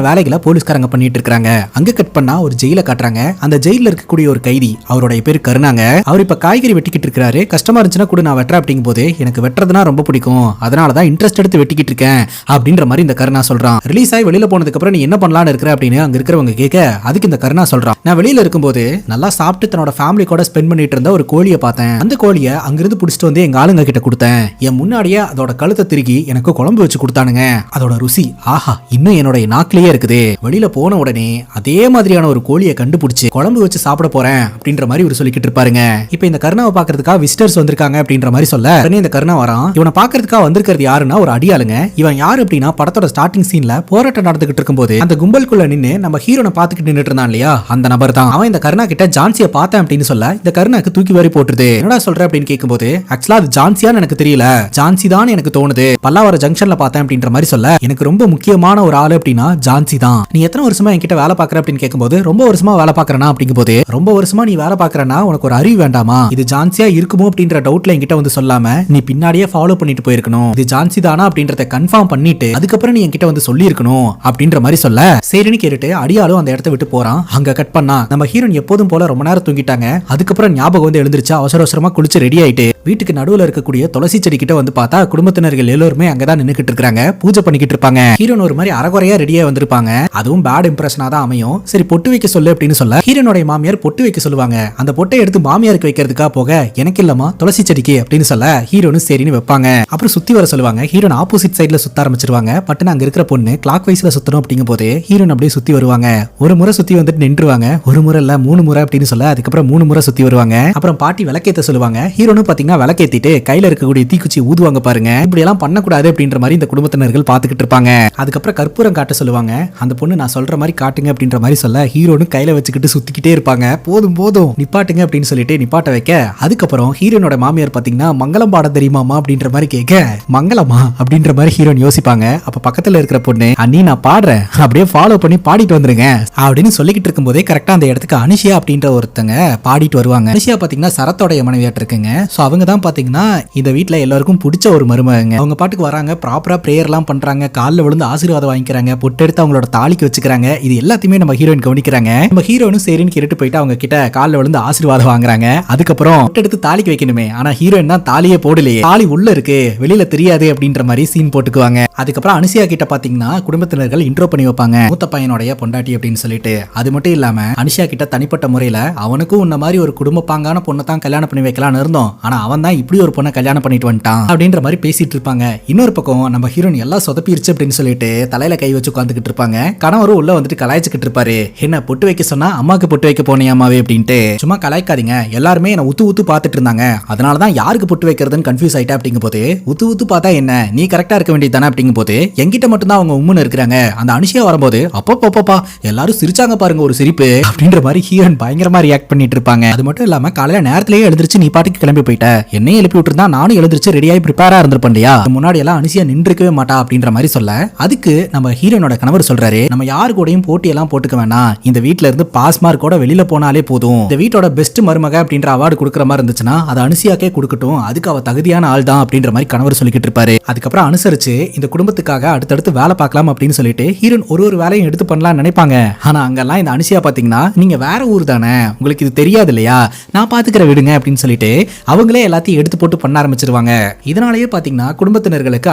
S1: வேலைகளை போலீஸ்காரங்க பண்ணிட்டு இருக்காங்க. அங்க கட் பண்ணா ஒரு ஜெயில காட்டுறாங்க. அந்த ஜெயில இருக்கக்கூடிய ஒரு கைதி, அவருடைய பேர் கருணாங்க. அவர் இப்ப காய்கறி வெட்டிக்கிட்டு இருக்காரு. கஷ்டமா இருந்துச்சுன்னா கூட நான் வெட்டுறேன் அப்படிங்கும் போது, எனக்கு வெட்டுறதுனா ரொம்ப பிடிக்கும், அதனாலதான் இன்ட்ரெஸ்ட் எடுத்து வெட்டிக்கிட்டு இருக்கேன் அப்படின்ற மாதிரி இந்த கருணா சொல்றான். ரிலீஸ் ஆகி வெளியில போனதுக்கு அப்புறம் நீ என்ன பண்ணலாம்னு இருக்கிற அப்படின்னு அங்க இருக்கிறவங்க கேட்க, அதுக்கு இந்த கருணா சொல்றான், நான் வெளியில இருக்கும்போது நல்லா சாப்பிட்டு தன்னோட ஃபேமிலி கூட ஸ்பெண்ட் பண்ணிட்டு இருந்த ஒரு கோழியை பார்த்தேன். அந்த கோழியை அங்கிருந்து பிடிச்சிட்டு வந்து எங்க ஆளுங்க கிட்ட கொடுத்தேன். என் முன்னாடியே அதோட கழுத்தை திருகி எனக்கு குழம்பு வச்சு கொடுத்தானுங்க. அதோட ருசி ஆஹா இன்னும் என்னோட நாக்கிலேயே இருக்குது. வெளியில போன உடனே அதே மாதிரியான ஒரு கோழியை கண்டுபிடிச்சு குழம்பு வச்சு சாப்பிட போறேன் அப்படின்ற மாதிரி ஒரு சொல்லிக்கிட்டு இருப்பாருங்க. இப்ப இந்த கருணாவை பாக்குறதுக்காக விசிட்டர்ஸ் வந்திருக்காங்க அப்படின்ற மாதிரி சொல்ல, இந்த கருணா வரான். இவனை பாக்குறதுக்காக வந்திருக்கிறது யாருன்னா ஒரு அடியாளுங்க. இவன் யாரு அப்படின்னா படத்தோட ஸ்டார்டிங் சீன்ல போராட்டம் நடந்துகிட்டு இருக்கும்போது அந்த கும்பலுக்குள்ள நின்னு நம்ம ஹீரோனை பாத்துக்கிட்டு நின்னுட்டு இருந்தான் இல்லையா, அந்த நபர் தான். அவன் இந்த கருணா கிட்ட ஜான்சியை பார்த்தேன் அப்படின்னு சொல்ல, இந்த கருணாக்கு தூக்கி வாரி போட்டுருது. என்னடா சொல்ற அப்படின்னு கேட்கும்போது, ஆக்சுவலா அது ஜான்சியான்னு எனக்கு தெரியல, ஜான்சி தான் எனக்கு தோணுது, பல்லாவர ஜங்ஷன்ல பார்த்தேன் அப்படின்ற மாதிரி சொல்ல, எனக்கு ரொம்ப முக்கியமான ஒரு ஆளு அப்படின்னா ஜான்சி தான். நீ எத்தனை வருஷமா என்கிட்ட வேலை பாக்குற அப்படின்னு கேட்கும்போது, ரொம்ப வருஷமா வேலை பாக்குறேனா அப்படிங்கும்போது, ரொம்ப வருஷமா நீ வேலை பாக்குறனா உனக்கு ஒரு அறிவு வேண்டாமா, இது ஜான்சியா இருக்குமோ அப்படின்ற டவுட்ல என்கிட்ட வந்து சொல்லாம நீ பின்னாடியே ஃபாலோ பண்ணிட்டு போயிருக்கணும், இது ஜான்சி தானா அப்படின்றத கன்ஃபார்ம் பண்ணிட்டு அதுக்கப்புறம் நீ என்கிட்ட வந்து சொல்லி இருக்கணும் அப்படின்ற மாதிரி சொல்ல, சரின்னு கேட்டுட்டு அடியாலும் அந்த இடத்த விட்டு போறான். அங்க கட் பண்ணா நம்ம ஹீரோயின் எப்போதும் போல ரொம்ப நேரம் தூங்கிட்டாங்க. அதுக்கப்புறம் ஞாபகம் வந்து எழுந்திருச்சு அவசர அவசரமா குளிச்சு ரெடி ஆயிட்டு வீட்டுக்கு நடுவுல இருக்கக்கூடிய துளசி செடி கிட்ட வந்து பார்த்தா குடும்பத்தினர்கள் எல்லாருமே அங்கதான் நின்னுக்கிட்டு இருக்காங்க, பூஜை பண்ணிக்கிட்டு இருப்பாங்க. ஹீரோன் ஒரு மாதிரி அரைகுறையா ரெடியா வந்திருப்பாங்க. அதுவும் பேட் இம்ப்ரெஷனா தான் அமையும். சரி பொட்டு வைக்க சொல்லு அப்படின்னு சொல்ல, ஹீரோனுடைய மாமியார் பொட்டு வைக்க சொல்லுவாங்க. அந்த பொட்டை எடுத்து மாமியாருக்கு வைக்கிறதுக்காக போக, எனக்கு இல்லமா துளசி செடிக்கு அப்படின்னு சொல்ல, ஹீரோனு சரின்னு வைப்பாங்க. அப்புறம் சுத்தி வர சொல்லுவாங்க. ஹீரோன் ஆப்போசிட் சைட்ல சுத்த ஆரம்பிச்சிருவாங்க. பட்டுன்னு அங்க இருக்கிற பொண்ணு கிளாக் வைஸ்ல சுத்தணும் அப்படிங்கும் போது ஹீரோன் அப்படியே சுத்தி வருவாங்க. ஒரு முறை சுத்தி வந்துட்டு நின்றுவாங்க. ஒரு முறை இல்ல 3 முறை அப்படின்னு சொல்ல, அதுக்கப்புறம் 3 முறை சுத்தி வருவாங்க. அப்புறம் பாட்டி விளக்கேத்த சொல்லுவாங்க. ஹீரோனும் பாத்தீங்கன்னா விளக்கேத்திட்டு கையில இருக்கக்கூடிய தீக்குச்சி ஊதுவாங்க பாருங்க. இப்படி எல்லாம் பண்ணக்கூடாது அப்படின்ற மாதிரி இந்த குடும்பத்தினர்கள் பாத்துக்கிட்டு இருப்பாங்க. அதுக்கப்புறம் கற்பூரம் காட்ட சொல்லுவாங்க. அந்த பொண்ணு நான் சொல்ற மாதிரி காட்டுங்க அப்படின்ற மாதிரி சொல்ல, ஹீரோனு கையில வச்சுக்கிட்டு சுத்திக்கிட்டே இருப்பாங்க. போதும் போதும் நிப்பாட்டுங்க அப்படின்னு சொல்லிட்டு நிப்பாட்ட வைக்க, அதுக்கப்புறம் ஹீரோனோட மாமியார் பாத்தீங்கன்னா மங்களம் பாட தெரியுமாமா அப்படின்ற மாதிரி கேட்க, மங்களமா அப்படின்ற மாதிரி ஹீரோன் யோசிப்பாங்க. அப்ப பக்கத்துல இருக்கிற பொண்ணு, அண்ணி நான் பாடுறேன் அப்படியே ஃபாலோ பண்ணி பாடிட்டு வந்துருங்க அப்படின்னு சொல்லிக்கிட்டு இருக்கும் போதே கரெக்டா அந்த இடத்துக்கு அனுஷியா அப்படின்ற ஒருத்தங்க பாடிட்டு வருவாங்க. அனுஷியா பாத்தீங்கன்னா சரத்தோடைய மனைவியாட்டு இருக்குங்க. சோ அவங்க தான் பாத்தீங்கன்னா இந்த வீட்டுல எல்லாருக்கும் பிடிச்ச ஒரு மருமகங்க. அவங்க பாட்டுக்கு வராங்க, ப்ராப்பரா பிரேயர் எல்லாம் பண்றாங்க, காலில் விழுந்து ஆசீர்வாதம் வாங்கிக்கிறாங்க, பொட்டு எடுத்து அவங்களோட தாலிக்கு வச்சுக்கிறாங்க. இது எல்லாத்தையுமே நம்ம ஹீரோயின் கவனிக்கிறாங்க. நம்ம ஹீரோனும் சரின்னு கேட்டு போயிட்டு அவங்க கிட்ட காலில் விழுந்து ஆசீர்வாதம் வாங்குறாங்க. அதுக்கப்புறம் பொட்டு எடுத்து தாலிக்கு வைக்கணுமே, ஆனா ஹீரோயின் தான் தாலியே போடலையே, தாலி உள்ள இருக்கு வெளியில தெரியாது அப்படின்ற மாதிரி சீன் போட்டுக்குவாங்க. அதுக்கப்புறம் அனுஷியா கிட்ட பாத்தீங்கன்னா குடும்பத்தினர்கள் இன்ட்ரோ பண்ணி வைப்பாங்க, மூத்த பையனுடைய பொண்டாட்டி அப்படின்னு சொல்லிட்டு. அது மட்டும் இல்லாம அனுஷியா கிட்ட தனிப்பட்ட முறையில அவனுக்கும் உன்ன மாதிரி ஒரு குடும்ப பாங்கான பொண்ணை தான் கல்யாணம் பண்ணி வைக்கலாம்னு இருந்தோம், ஆனா அவன் தான் இப்படி ஒரு பொண்ணை கல்யாணம் பண்ணிட்டு வந்துட்டான் அப்படின்ற மாதிரி பேசிட்டு இருப்பாங்க. இன்னொரு பக்கம் நம்ம ஹீரோயின் எல்லாம் சொதப்பிருச்சு அப்படின்னு சொல்லிட்டு தலையில கை வச்சு உட்காந்துக்கிட்டு இருப்பாங்க. கணவரும் உள்ள வந்துட்டு கலாய்ச்சிக்கிட்டு இருப்பாரு. என்ன பொட்டு வைக்க சொன்னா அம்மாக்கு பொட்டு வைக்க போனியாமாவே அப்படின்ட்டு. சும்மா கலாய்க்காதீங்க, எல்லாருமே என்ன உத்து உத்து பாத்துட்டு இருந்தாங்க, அதனாலதான் யாருக்கு பொட்டு வைக்கிறதுன்னு கன்ஃபியூஸ் ஆயிட்டா அப்படிங்கும் போது, உத்து உத்து பார்த்தா என்ன நீ கரெக்டா இருக்க வேண்டியது தானே அப்படிங்கும் போது, எங்கிட்ட மட்டும் தான் அவங்க உம்முன்னு இருக்கிறாங்க. அந்த அனுஷியா வரும்போது அப்பப்பா எல்லாரும் சிரிச்சாங்க பாருங்க ஒரு சிரிப்பு அப்படின்ற மாதிரி ஹீரோயின் பயங்கரமா ரியாக்ட் பண்ணிட்டு இருப்பாங்க. அது மட்டும் இல்லாம காலையில நேரத்திலேயே எழுந்திருச்சு நீ பாட்டுக்கு கிளம்பி போயிட்ட, என்னையும் எழுப்பி விட்டுருந்தா நானும் எழுந்திருச்சு ரெடியாகி ப்ரிப்பேரா இருந்திருப்பேன்யா, முன்னாடி எல்லாம் அனுஷியா நின்றுக்கவே மாட்டா அப்படின்ற மாதிரி சொல்ல, அதுக்கு நம்ம ஹீரோனோட கணவர் சொல்றாரு, நம்ம யாரு கூடயும் போட்டி எல்லாம் போட்டுக்க வேணாம், இந்த வீட்ல இருந்து பாஸ் மார்க்கோட வெளியில போனாலே போதும், இந்த வீட்டோட பெஸ்ட் மருமக அப்படின்ற அவார்டு கொடுக்குற மாதிரி இருந்துச்சுன்னா அது அனுஷியாக்கே கொடுக்கட்டும், அதுக்கு அவ தகுதியான ஆள் தான் அப்படின்ற மாதிரி கணவர் சொல்லிக்கிட்டு இருப்பாரு. அதுக்கப்புறம் அனுசரிச்சு இந்த குடும்பத்துக்காக அடுத்தடுத்து வேலை பார்க்கலாம் அப்படின்னு சொல்லிட்டு ஹீரோன் ஒரு வேலையும் எடுத்து பண்ணலாம் நினைப்பாங்க. ஆனா அங்கெல்லாம் இந்த அனுஷியா பாத்தீங்கன்னா, நீங்க வேற ஊர் தானே, உங்களுக்கு இது தெரியாது இல்லையா, நான் பாத்துக்கிற விடுங்க அப்படின்னு சொல்லிட்டு அவங்களே எல்லாத்தையும் எடுத்து போட்டு பண்ண ஆரம்பிச்சிருவாங்க. இதனாலேயே பாத்தீங்கன்னா குடும்பத்தினர்களுக்கு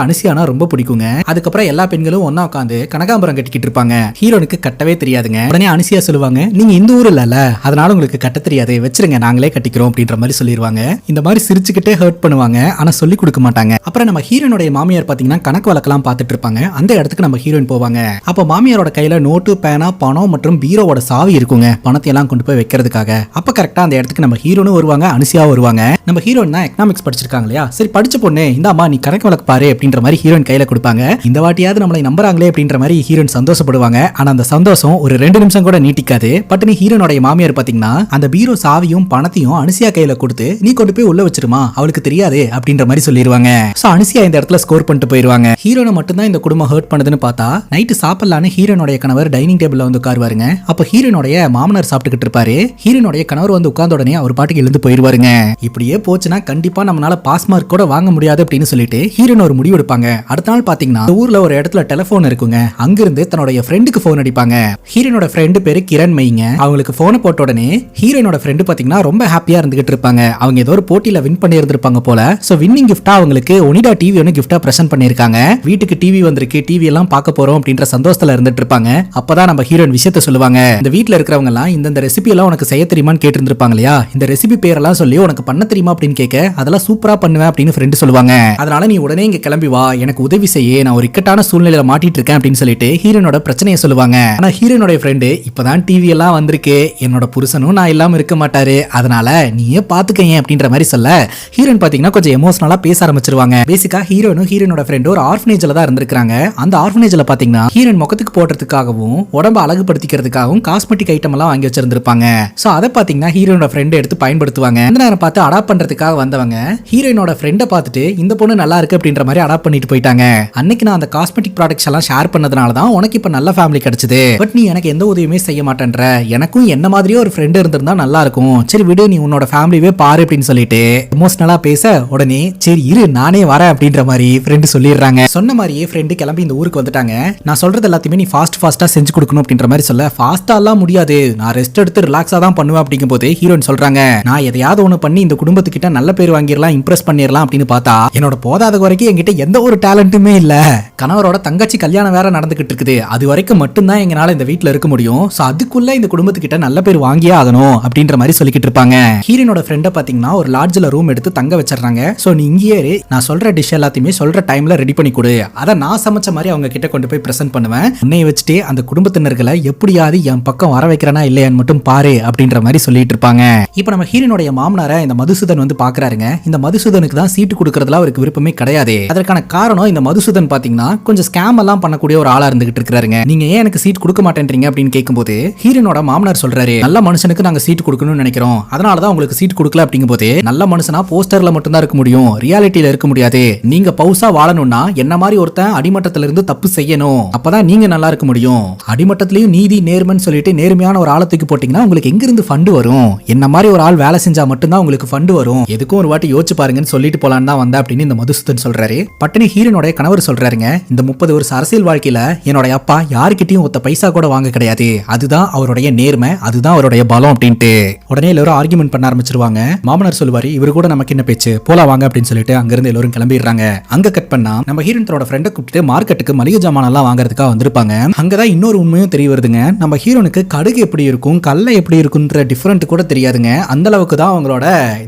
S1: அனுஷியானா ரொம்ப பிடிக்குங்க. அதுக்கப்புறம் எல்லா பெண்களும் ஒன்னா உட்காந்து கனகாம்பரம் கட்டிக்கிட்டு இருப்பாங்க. ஹீரோனுக்கு கட்டவே தெரியாதுங்க. உடனே அனுஷியா சொல்லுவாங்க, நீங்க இந்த ஊர் இல்ல, அதனால உங்களுக்கு கட்ட தெரியாது, வச்சிருங்க நாங்களே கட்டிக்கிறோம் அப்படின்ற மாதிரி சொல்லிடுவாங்க. இந்த மாதிரி சிரிச்சுக்கிட்டே ஹர்ட் பண்ணுவாங்க, ஆனா சொல்லி கொடுக்க மாட்டாங்க. அப்புறம் நம்ம ஹீரோனுடைய மாமியார் பாத்தீங்கன்னா கணக்கு வழக்கெல்லாம் பார்த்துட்டு இருப்பாங்க. அந்த இடத்துக்கு நம்ம ஹீரோயின் போவாங்க. அப்ப மாமியாரோட கையில நோட்டு, பேனா, பணம் மற்றும் பீரோவோட சாவி இருக்குங்க, பணத்தை எல்லாம் கொண்டு போய் வைக்கிறதுக்காக. அப்ப கரெக்டா அந்த இடத்துக்கு நம்ம ஹீரோனும் வருவாங்க, அனுஷியா வருவாங்க. நம்ம ஹீரோயின் தான் எக்கனாமிக்ஸ் படிச்சிருக்காங்க இல்லையா, சரி படிச்ச பொண்ணு இந்தாமா நீ கணக்கு வழக்கு பாரு அப்படின்ற மாதிரி ஹீரோயின் கையில கொடுப்பாங்க. இந்த வாட்டியாவது நம்மளை நம்புறாங்களே அப்படின்ற மாதிரி ஹீரோயின் சந்தோஷப்படுவாங்க. ஆனா அந்த சந்தோஷம் ஒரு 2 நிமிஷம் கூட நீட்டிக்காது. பட்டு ஹீரோனுடைய மாமியார் பாத்தீங்கன்னா அந்த பீரோ சாவியும் பணத்தையும் அனுஷியா கையில கொடுத்து, நீ கொண்டு போய் உள்ள வச்சிருமா, அவளுக்கு தெரியாது அப்படின்ற மாதிரி சொல்லிடுவாங்க. சோ அனுஷியா இந்த இடத்துல ஸ்கோர் பண்ணிட்டு போயிருவாங்க. ஹீரோனை மட்டும் தான் இந்த குடும்பம் ஹர்ட் பண்ணுதுன்னு பார்த்தா, நைட்டு சாப்பிடலான்னு ஹீரோனுடைய கணவர் டைனிங் டேபிள்ல வந்து உட்காருவாருங்க. அப்ப ஹீரோனுடைய மாமனார் சாப்பிட்டுக்கிட்டு இருப்பாரு. ஹீரோனுடைய கணவர் வந்து உட்கார்ந்த உடனே அவர் பாட்டுக்கு எழுந்து போயிருவாருங்க. இப்படியே போச்சுன்னா கண்டிப்பா நம்மளால பாஸ் மார்க் கூட வாங்க முடியாது அப்படின்னு சொல்லிட்டு ஹீரோன் ஒரு முடிவு எடுப்பாங்க. அடுத்த நாள் பாத்தீங்கன்னா ஊர்ல ஊர்ல ஒரு இடத்துல டெலிபோன் இருக்குங்க. அங்கிருந்து தன்னுடைய ஃப்ரெண்டுக்கு போன் அடிப்பாங்க. ஹீரோனோட ஃப்ரெண்டு பேரு கிரண் மைங்க. அவங்களுக்கு போனை போட்ட உடனே ஹீரோனோட ஃப்ரெண்டு பாத்தீங்கன்னா ரொம்ப ஹாப்பியா இருந்துகிட்டு இருப்பாங்க. அவங்க ஏதோ ஒரு போட்டியில வின் பண்ணி இருந்திருப்பாங்க போல. சோ வின்னிங் கிஃப்டா அவங்களுக்கு ஒனிடா டிவி ஒன்னு கிஃப்டா பிரசன்ட் பண்ணிருக்காங்க. வீட்டுக்கு டிவி வந்திருக்கு, டிவி எல்லாம் பார்க்க போறோம் அப்படின்ற சந்தோஷத்துல இருந்துட்டு இருப்பாங்க. அப்பதான் நம்ம ஹீரோயின் விஷயத்த சொல்லுவாங்க. இந்த வீட்ல இருக்கிறவங்க எல்லாம் இந்த ரெசிபி எல்லாம் உனக்கு செய்ய தெரியுமான்னு கேட்டு இருந்திருப்பாங்க இல்லையா. இந்த ரெசிபி பேரெல்லாம் சொல்லி உனக்கு பண்ண தெரியுமா அப்படின்னு கேட்க அதெல்லாம் சூப்பரா பண்ணுவேன் அப்படின்னு ஃப்ரெண்டு சொல்லுவாங்க. அதனால நீ உடனே இங்க கிளம்பி வா, எனக்கு உதவி செய்ய, நான் ஒரு இக்கட்டான சூழ்நிலையில மாட்டிட்டு இருக்கேன் அப்படின்னு சொல்லிட்டு ஹீரோனோட பிரச்சனையை சொல்லுவாங்க. ஆனா ஹீரோனோட ஃப்ரெண்டு இப்பதான் டிவி எல்லாம் வந்திருக்கு, என்னோட புருஷனும் நான் இல்லாம இருக்க மாட்டாரு, அதனால நீயே பாத்துக்கங்க அப்படின்ற மாதிரி சொல்ல ஹீரோயின் பாத்தீங்கன்னா கொஞ்சம் எமோஷனலா பேச ஆரம்பிச்சிருவாங்க. பேசிக்கா ஹீரோனும் ஹீரோனோட ஃப்ரெண்டும் ஒரு ஆர்ஃபனேஜ்ல தான் இருந்திருக்காங்க. அந்த ஆர்ஃபனேஜ்ல பாத்தீங்கன்னா ஹீரோயின் முகத்துக்கு போடுறதுக்காகவும் உடம்ப அழகுபடுத்திக்கிறதுக்காகவும் காஸ்மெட்டிக் ஐட்டம் எல்லாம் வாங்கி வச்சிருந்திருப்பாங்க. சோ அதை பாத்தீங்கன்னா ஹீரோனோட ஃப்ரெண்ட் எடுத்து பயன்படுத்துவாங்க. அந்த நேரம் பார்த்து அடாப்ட் பண்றதுக்காக வந்தவங்க ஹீரோயினோட ஃப்ரெண்டை பார்த்துட்டு இந்த பொண்ணு நல்லா இருக்கு அப்படின்ற மாதிரி அடாப்ட் பண்ணிட்டு போயிட்டாங்க. அன்னைக்கு நான் அந்த காஸ்மெட்டிக் ப்ராடக்ட்ஸ் எல்லாம் ஷேர் பண்ணதுனால தான் உனக்கு இப்ப நல்ல ஃபேமிலி கிடைச்சது. பட் நீ எனக்கு எந்த உதவியுமே செய்ய மாட்டேன்ற, எனக்கும் என்ன மாதிரியே ஒரு ஃப்ரெண்ட் இருந்திருந்தா நல்லா இருக்கும், சரி விடு நீ உன்னோட ஃபேமிலியே பாரு அப்படின்னு சொல்லிட்டு எமோஷனலா பேச உடனே சரி இரு நானே வரேன் அப்படின்ற மாதிரி ஃப்ரெண்டு சொல்லிடுறாங்க. சொன்ன மாதிரியே ஃப்ரெண்டு கிளம்பி இந்த ஊருக்கு வந்துட்டாங்க. நான் சொல்றது எல்லாத்தையுமே நீ ஃபாஸ்டா செஞ்சு கொடுக்கணும் அப்படின்ற மாதிரி சொல்ல ஃபாஸ்டா எல்லாம் முடியாது, நான் ரெஸ்ட் எடுத்து ரிலாக்ஸா தான் பண்ணுவேன் அப்படிங்கும் போது ஹீரோயின் சொல்றாங்க நான் எதையாவது ஒண்ணு பண்ணி இந்த குடும்பத்துக்கிட்ட நல்ல பேர் வாங்கிடலாம், இம்ப்ரெஸ் பண்ணிடலாம் அப்படின்னு பார்த்தா என்னோட போதாத வரைக்கும் என்கிட்ட எந்த ஒரு டேலண்ட்டுமே இல்ல. கணவரோட தங்கச்சி கல்யாணம் வேற நடந்துகிட்டு இருக்குது, அது வரைக்கும் மட்டும்தான் எங்களால இந்த வீட்டுல இருக்க முடியும். சோ அதுக்குள்ள இந்த குடும்பத்துக்கிட்ட நல்ல பேர் வாங்கியே ஆகணும் அப்படின்ற மாதிரி சொல்லிக்கிட்டு இருப்பாங்க. ஹீரோனோட ஃப்ரெண்ட பாத்தீங்கன்னா ஒரு லாட்ஜ்ல ரூம் எடுத்து தங்க வச்சிடறாங்க. சோ நீ இங்கேயே நான் சொல்ற டிஷ் எல்லாத்தையுமே சொல்ற டைம்ல ரெடி பண்ணி கொடு, அதை நான் சமைச்ச மாதிரி அவங்க கிட்ட கொண்டு போய் பிரசன்ட் பண்ணுவேன், உன்னை வச்சுட்டு அந்த குடும்பத்தினர்களை எப்படியாவது என் பக்கம் வர வைக்கிறனா இல்லையான்னு மட்டும் பாரு அப்படின்ற மாதிரி சொல்லிட்டு இருப்பாங்க. இப்போ நம்ம ஹீரோனுடைய மாமனார இந்த மதுசூதன் வந்து பாக்குறாருங்க. இந்த மதுசூதனுக்கு தான் சீட்டு கொடுக்கறதுல அவருக்கு விருப்பமே கிடையாது. அதற்கான காரணம் இந்த மதுசூதன் பாத்தீங்கன்னா கொஞ்சம் ஸ்கேம் எல்லாம் பண்ணக்கூடிய ஒரு ஆளா இருந்துகிட்டு இருக்காருங்க. நீங்க ஏன் எனக்கு சீட் கொடுக்க மாட்டேன்றீங்க அப்படின்னு கேட்கும்போது ஹீரோனோட மாமனார் சொல்றாரு நல்ல மனுஷனுக்கு நாங்க சீட் கொடுக்கணும்னு நினைக்கிறோம், அதனாலதான் உங்களுக்கு சீட் கொடுக்கல அப்படிங்கும்போது நல்ல மனுஷனா போஸ்டர்ல மட்டும் தான் இருக்க முடியும், ரியாலிட்டியில இருக்க முடியாது, நீங்க பவுசா வாழணும்னா என்ன மாதிரி ஒருத்தன் அடிமட்டத்துல இருந்து தப்பு செய்யணும், அப்பதான் நீங்க நல்லா இருக்க முடியும், அடிமட்டத்திலயும் நீதி நேர்மைன்னு சொல்லிட்டு நேர்மையான ஒரு ஆளத்துக்கு போட்டீங்கன்னா உங்களுக்கு எங்க இருந்து ஃபண்ட் வரும், என்ன மாதிரி ஒரு ஆள் வேலை செஞ்சா மட்டும்தான் உங்களுக்கு ஃபண்ட் வரும், எதுக்கும் ஒரு வாட்டி யோசிச்சு பாருங்கன்னு சொல்லிட்டு போலான்னு தான் வந்தா அப்படின்னு இந்த மதுசூதன் சொல்றாரு. பட்டனி ஹீரோனோட கணவர் சொல்றாருங்க இந்த 30 வருஷ அரசியல் வாழ்க்கையில என்னோட அப்பா யாருக்கிட்டையும் ஒத்த பைசா கூட வாங்க கிடையாது, அதுதான் அவருடைய நேர்மை, அதுதான் அவருடைய பலம் அப்படின்ட்டு உடனே எல்லாரும் ஆர்குமெண்ட் பண்ண ஆரம்பிச்சிருவாங்க. மாமனார் சொல்லுவாரு இவரு கூட நமக்கு என்ன பேச்சு, போல வாங்க அப்படின்னு சொல்லிட்டு அங்கிருந்து எல்லாரும் கிளம்பிடுறாங்க. அங்க கட் பண்ணா நம்ம ஹீரோயின் தன்னோட ஃப்ரெண்டை கூப்பிட்டு மார்க்கெட்டுக்கு மளிகை ஜாமான் எல்லாம் வாங்குறதுக்காக வந்திருப்பாங்க. அங்கதான் இன்னொரு உண்மையும் தெரிய வருதுங்க. நம்ம ஹீரோனுக்கு கடுகு எப்படி இருக்கும் கல்லை எப்படி இருக்குன்ற டிஃபரெண்ட் கூட தெரியாதுங்க. அந்த அளவுக்கு தான் அவங்களோட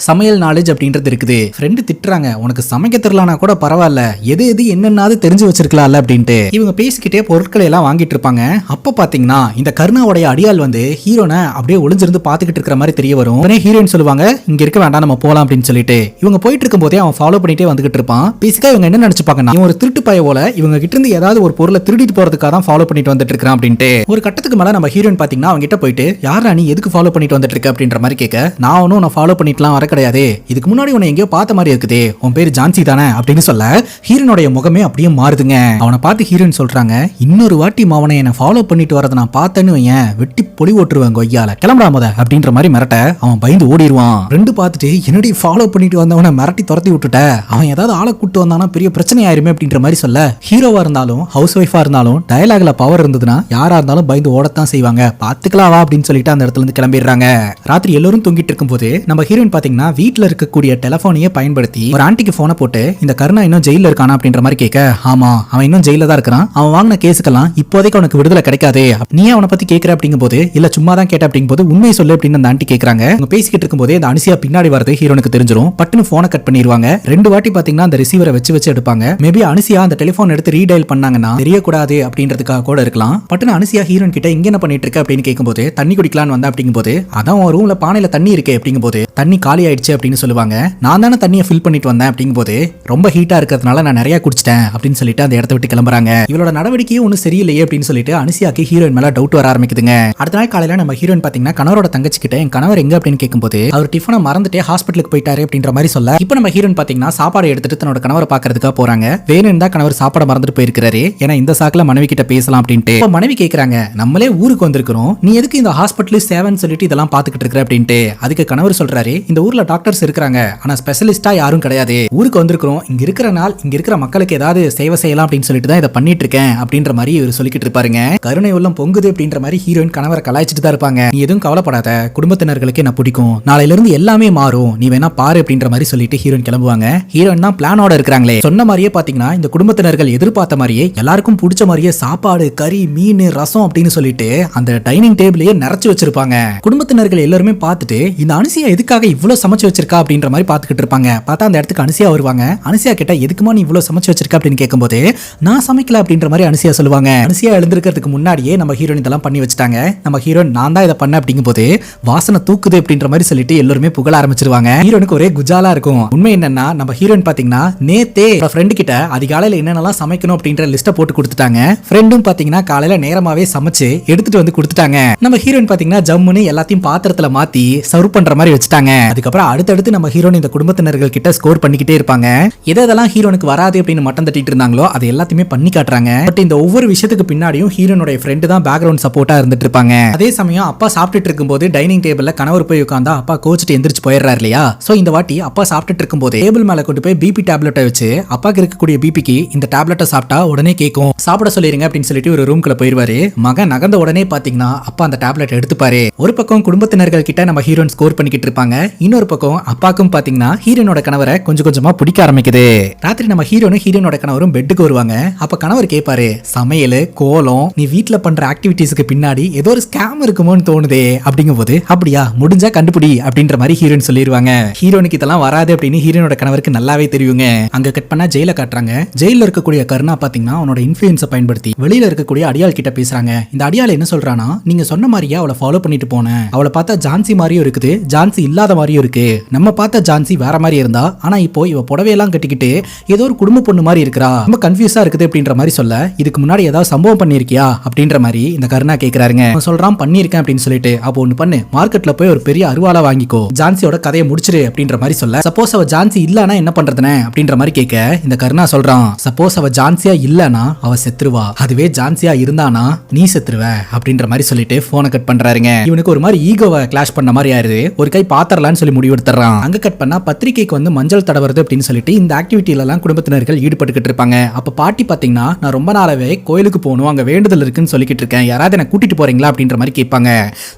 S1: சமையல் நாலேஜ் அப்படின்றது இருக்குது. ஃப்ரெண்டு திட்டுறாங்க உனக்கு சமைக்க தெரியலனா கூட பரவாயில்ல, எது எது என்னன்னாவது தெரிஞ்சு வச்சிருக்கலாம்ல அப்படின்ட்டு இவங்க பேசிக்கிட்டே பொருட்களை எல்லாம் வாங்கிட்டு இருப்பாங்க. அப்ப பாத்தீங்கன்னா இந்த கருணாவுடைய அடியால் வந்து ஹீரோனை அப்படியே ஒளிஞ்சிருந்து பாத்துக்கிட்டு இருக்கிற மாதிரி தெரிய வரும். உடனே ஹீரோயின் சொல்லுவாங்க இங்க இருக்க வேண்டாம் நம்ம போலாம் அப்படின்னு சொல்லிட்டு இவங்க போயிட்டு இருக்கும் போதே அவன் ஃபாலோ பண்ணிட்டே வந்துகிட்டு இருப்பான். பேசிக்கா இவங்க என்ன நினைச்சுப்பாங்கன்னா இவன் ஒரு திருட்டு பைய போல இவங்க கிட்ட இருந்து ஏதாவது ஒரு பொருளை திருடிட்டு போறதுக்காக தான் ஃபாலோ பண்ணிட்டு வந்துட்டு இருக்கான் அப்படின்ட்டு ஒரு கட்டத்துக்கு மேல நம்ம ஹீரோயின் பாத்தீங்கன்னா அவங்க கிட்ட போயிட்டு யாரா நீ எதுக்கு ஃபாலோ பண்ணிட்டு வந்துட்டு இருக்க அப்படின்ற மாதிரி கேட்க நான் ஒன்னும் நான் ஃபாலோ பண்ணிட்டுலாம் வர கிடையாது, இதுக்கு முன்னாடி உன்னை எங்கேயோ பார்த்த மாதிரி இருக்குது, உன் பேரு ஜான்சி தானே அப்படின்னு சொல்ல ஹீரோனுடைய முகமே அப்படியே மாறுதுங்க. அவனை பார்த்து ஹீரோயின் சொல்றாங்க இன்னொரு வாட்டி மாவனை என்ன ஃபாலோ பண்ணிட்டு வரதை நான் பார்த்தேன்னு வையன் வெட்டி பொலி ஓட்டுருவேன் கொய்யால, கிளம்புறா முத அப்படின்ற மாதிரி மிரட்ட அவன் பயந்து ஓடிடுவான். ரெண்டு பார்த்துட்டு என்னடி ஃபாலோ பண்ணிட்டு வந்தவனை மிரட்டி துரத்தி விட்டுட்ட, அவன் ஏதாவது ஆளை கூட்டு வந்தானா பெரிய பிரச்சனை ஆயிருமே அப்படின்ற மாதிரி சொல்ல ஹீரோவா இருந்தாலும் ஹவுஸ் ஒய்ஃபா இருந்தாலும் டயலாக்ல பவர் இருந்ததுன்னா யாரா இருந்தாலும் பயந்து ஓடத்தான் செய்வாங்க, பாத்துக்கலாம் வா அப்படின்னு சொல்லிட்டு அந்த இடத்துல இருந்து கிளம்பிடுறாங்க. ராத்திரி எல்லாரும் தூங்கிட்டு இருக்கும் போது நம்ம ஹீரோயின் பாத்தீங்கன்னா வீட்டுல இருக்கக்கூடிய டெலிபோனையே பயன்படுத்தி ஒரு ஆண்டிக்கு போனை போட்டு இந்த கருணா இன்னும் ஜெயில இருக்கானா அப்படின்ற மாதிரி கேட்க ஆமா அவன் இன்னும் ஜெயில தான் இருக்கிறான், அவன் வாங்கின கேஸுக்கெல்லாம் இப்போதைக்கு அவனுக்கு விடுதலை கிடைக்காதே, நீ அவனை பத்தி கேட்கிற அப்படிங்கும் போது இல்ல சும்மா தான் கேட்ட அப்படிங்கும் போது உண்மையை சொல்லு அப்படின்னு அந்த ஆண்டி கேட்கறாங்க. அவங்க பேசிக்கிட்டு இருக்கும் போதே அந்த அனுசியா பின்னாடி வரது ஹீரோனுக்கு தெரிஞ்சிரும். பட்டுன்னு போனை கட் பண்ணிடுவாங்க. ரெண்டு வாட்டி பாத்தீங்கன்னா அந்த ரிசீவரை வச்சு எடுப்பாங்க. மேபி அனுசியா அந்த டெலிபோன் எடுத்து ரீடைல் பண்ணாங்கன்னா தெரியக்கூடாது அப்படின்றதுக்காக கூட இருக்கலாம். பட்டுன்னு அனுசியா ஹீரோன் கிட்ட இங்க என்ன பண்ணிட்டு இருக்க அப்படின்னு கேட்கும்போது தண்ணி குடிக்கலான்னு வந்தா அப்படிங்கும் போது அதான் உன் ரூம்ல பானையில தண்ணி இருக்கே அப்படிங்கும் போது தண்ணி காலி ஆயிடுச்சு அப்படின்னு சொல்லுவாங்க. நான் தானே தண்ணியை ஃபில் பண்ணிட்டு வந்தேன் அப்படிங்கும் போது ரொம்ப ஹீட்டா இருக்கிறதுனால நான் நிறைய குடிச்சிட்டேன் அப்படின்னு சொல்லிட்டு அந்த இடத்த விட்டு கிளம்புறாங்க. இவளோட நடவடிக்கையே ஒன்னும் சரியில்லையே அப்படின்னு சொல்லிட்டு அனுசியாக்கு ஹீரோயின் மேல டவுட் வர ஆரம்பிக்குதுங்க. அடுத்த நாள் காலையில நம்ம ஹீரோயின் பாத்தீங்கன்னா கணவரோட தங்கச்சி கிட்ட என் கணவர் எங்க அப்படின்னு கேட்கும்போது அவர் டிஃபனை மறந்துட்டே ஹாஸ்பிட்டலுக்கு போயிட்டாரு அப்படின்ற மாதிரி சொல்ல இப்போ நம்ம ஹீரோயின் பாத்தீங்கன்னா சாப்பாடு எடுத்துட்டு தன்னோட கணவரை பாக்குறதுக்காக போறாங்க. வேணும் தான் கணவர் சாப்பாடு மறந்துட்டு போயிருக்காரு, ஏன்னா இந்த சாக்குல மனைவி கிட்ட பேசலாம் அப்படின்ட்டு மனைவி கேக்குறாங்க நம்மளே ஊருக்கு வந்திருக்கிறோம், நீ எதுக்கு இந்த ஹாஸ்பிட்டல் சேவைன்னு சொல்லிட்டு இதெல்லாம் பாத்துக்கிட்டு இருக்க அப்படின்ட்டு அதுக்கு கணவர் சொல்றாரு சொல்றாரு, இந்த ஊர்ல டாக்டர்ஸ் இருக்காங்க, ஆனா ஸ்பெஷலிஸ்டா யாரும் கிடையாது. ஊருக்கு வந்திருக்கிறோம், இங்க இருக்கிற நாள் இங்க இருக்கிற மக்களுக்கு ஏதாவது சேவை செய்யலாம் அப்படின்னு சொல்லிட்டு தான் இதை பண்ணிட்டு இருக்கேன் அப்படின்ற மாதிரி இவர் சொல்லிக்கிட்டு இருப்பாருங்க. கருணை உள்ளம் பொங்குது அப்படின்ற மாதிரி ஹீரோயின் கணவரை கலாய்ச்சிட்டு தான் இருப்பாங்க. நீ எதுவும் கவலைப்படாத, குடும்பத்தினர்களுக்கு என்ன பிடிக்கும், நாளையில இருந்து எல்லாமே மாறும், நீ வேணா பாரு அப்படின்ற மாதிரி சொல்லிட்டு ஹீரோயின் கிளம்புவாங்க. ஹீரோயின் தான் பிளானோட இருக்காங்களே. சொன்ன மாதிரியே பாத்தீங்கன்னா இந்த குடும்பத்தினர்கள் எதிர்பார்த்த மாதிரியே எல்லாருக்கும் பிடிச்ச மாதிரியே சாப்பாடு, கறி, மீன், ரசம் அப்படின்னு சொல்லிட்டு அந்த டைனிங் டேபிளையே நிறைச்சு வச்சிருப்பாங்க. குடும்பத்தினர்கள் எல்லாருமே பார்த்துட்டு இந்த அனுசியா எதுக்காக இவ்வளவு சமைச்சு வச்சிருக்கா அப்படின்ற மாதிரி பாத்துக்கிட்டு இருப்பாங்க. பார்த்தா அந்த இடத்துக்கு அனுசியா வருவாங்க. அனுசியா கிட்ட எதுக்குமா நீ இவ்வளவு சமைச்சு வச்சிருக்க அப்படின்னு கேட்கும்போது நான் சமைக்கல அப்படின்ற மாதிரி அனுசியா சொல்லுவாங்க. அனுசியா எழுந்திருக்கிறதுக்கு முன்னாடியே நம்ம ஹீரோயின் இதெல்லாம் பண்ணி வச்சுட்டாங்க. நம்ம ஹீரோயின் நான் தான் இதை பண்ண அப்படிங்கும் போது வாசனை தூக்குது அப்படின்ற மாதிரி சொல்லிட்டு எல்லாருமே புகழ ஆரம்பிச்சிருவாங்க. ஹீரோனுக்கு ஒரே குஜாலா இருக்கும். உண்மை என்னன்னா நம்ம ஹீரோயின் பாத்தீங்கன்னா நேத்தே ஃப்ரெண்டு கிட்ட அதிகாலையில என்னென்னலாம் சமைக்கணும் அப்படின்ற லிஸ்ட்டை போட்டு கொடுத்துட்டாங்க. ஃப்ரெண்டும் பாத்தீங்கன்னா காலையில நேரமாவே சமைச்சு எடுத்துட்டு வந்து கொடுத்துட்டாங்க. நம்ம ஹீரோயின் பாத்தீங்கன்னா ஜம்முன்னு எல்லாத்தையும் பாத்திரத்துல மாத்தி சர்வ் பண்ற மாதிரி வச்சுட்டாங்க. அதுக்கப்புறம் அடுத்தடுத்து நம்ம ஹீரோயின் இந்த குடும்பத்தினர்கள் கிட்ட ஸ்கோர் பண்ணிக்கிட்டே இருப்பாங்க. எதெல்லாம் ஹீரோனுக்கு வராது அப்படின்னு மட்டம் தட்டிட்டு இருந்தாங்களோ அது எல்லாத்தையுமே பண்ணி காட்டுறாங்க. பட் இந்த ஒவ்வொரு விஷயத்துக்கு பின்னாடியும் ஹீரோனுடைய ஃப்ரெண்டு தான் பேக்ரவுண்ட் சப்போர்ட்டா இருந்துட்டு இருப்பாங்க. அதே சமயம் அப்பா சாப்பிட்டுட்டு இருக்கும்போது டைனிங் டேபிள்ல கணவர் போய் உட்கார்ந்தா அப்பா கோச்சிட்டு எந்திரிச்சு போயிடுறாரு இல்லையா. சோ இந்த வாட்டி அப்பா சாப்பிட்டுட்டு இருக்கும்போது டேபிள் மேல கொண்டு போய் பிபி டேப்லெட்டை வச்சு அப்பாக்கு இருக்கக்கூடிய பிபிக்கு இந்த டேப்லெட்டை சாப்பிட்டா உடனே கேட்கும், சாப்பிட சொல்லிருங்க அப்படின்னு சொல்லிட்டு ஒரு ரூம்குள்ள போயிருவாரு. மகன் நகர்ந்த உடனே பாத்தீங்கன்னா அப்பா அந்த டேப்லெட் எடுத்துப்பாரு. ஒரு பக்கம் குடும்பத்தினர்கள் கிட்ட நம்ம ஹீரோயின் ஸ்கோர் பண்ணிக்கிட்டு இருப்பாங்க. இன்னொரு பக்கம் அப்பாக்கும் பாத்தீங்கன்னா ஹீரோனோட கணவரை கொஞ்சம் கொஞ்சமா பிடிக்க ஆரம்பிக்குது. ராத்திரி நம்ம ஹீரோனோட கணவரும் பெட்டுக்கு வருவாங்க. அப்ப கணவர் கேட்பாரு, சமையல், கோலம், நீ வீட்டுல பண்ற ஆக்டிவிட்டிஸ்க்கு பின்னாடி ஏதோ ஒரு ஸ்கேம் இருக்குமோன்னு தோணுதே அப்படிங்கும் போது அப்படியா, முடிஞ்சா கண்டுபிடி அப்படின்ற மாதிரி ஹீரோயின் சொல்லிடுவாங்க. ஹீரோனுக்கு இதெல்லாம் வராது அப்படின்னு ஹீரோனோட கணவருக்கு நல்லாவே தெரியுங்க. அங்க கட் பண்ணா ஜெயில காட்டுறாங்க. ஜெயில இருக்கக்கூடிய கருணா பாத்தீங்கன்னா அவனோட இன்ஃபுளுன்ஸை பயன்படுத்தி வெளியில இருக்கக்கூடிய அடியாள் கிட்ட பேசுறாங்க. இந்த அடியாள் என்ன சொல்றானா, நீங்க சொன்ன மாதிரியே அவளை ஃபாலோ பண்ணிட்டு போனேன். அவளை பார்த்தா ஜான்சி மாதிரியும் இருக்குது, ஜான்சி இல்லாத மாதிரியும் இருக்கு. நம்ம பார்த்த ஜான்சி வேற மாதிரி இருந்தா, ஆனா இப்போ இவ புடவையெல்லாம் கட்டிக்கிட்டு ஏதோ ஒரு குடும்ப பொண்ணு மாதிரி இருக்கிறா, ரொம்ப கன்ஃபியூஸா இருக்குது அப்படின்ற மாதிரி சொல்ல, இதுக்கு முன்னாடி ஏதாவது சம்பவம் பண்ணிருக்கியா அப்படின்ற மாதிரி இந்த கருணா கேக்குறாருங்க. சொல்றான் பண்ணிருக்கேன் அப்படின்னு சொல்லிட்டு, அப்போ ஒண்ணு பண்ணு, மார்க்கெட்ல போய் ஒரு பெரிய அருவாளை வாங்கிக்கோ, ஜான்சியோட கதையை முடிச்சிரு அப்படின்ற மாதிரி சொல்ல, சப்போஸ் அவ ஜான்சி இல்லனா என்ன பண்றதுனே அப்படின்ற மாதிரி கேட்க இந்த கருணா சொல்றான், சப்போஸ் அவ ஜான்சியா இல்லனா அவ செத்துருவா, அதுவே ஜான்சியா இருந்தானா நீ செத்துருவ அப்படின்ற மாதிரி சொல்லிட்டு போனை கட் பண்றாருங்க. இவனுக்கு ஒரு மாதிரி ஈகோவை கிளாஷ் பண்ண மாதிரி ஆயிருது. ஒரு கை பாத்திரலான்னு சொல்லி முடிவு எடுத்துறான். அங்க கட் பண்ணா பத்திரிகைக்கு வந்து மஞ்சள் தடவுறது அப்படின்னு சொல்லிட்டு இந்த ஆக்டிவிட்டில எல்லாம் குடும்பத்தினர்கள் ஈடுபட்டுக்கிட்டு இருப்பாங்க. அப்ப பாட்டி பாத்தீங்கன்னா நான் ரொம்ப நாளாவே கோயிலுக்கு போகணும், அங்க வேண்டுதல் இருக்குன்னு சொல்லிக்கிட்டு இருக்கேன், யாராவது என்ன கூட்டிட்டு போறீங்களா அப்படின்ற மாதிரி கேட்பாங்க.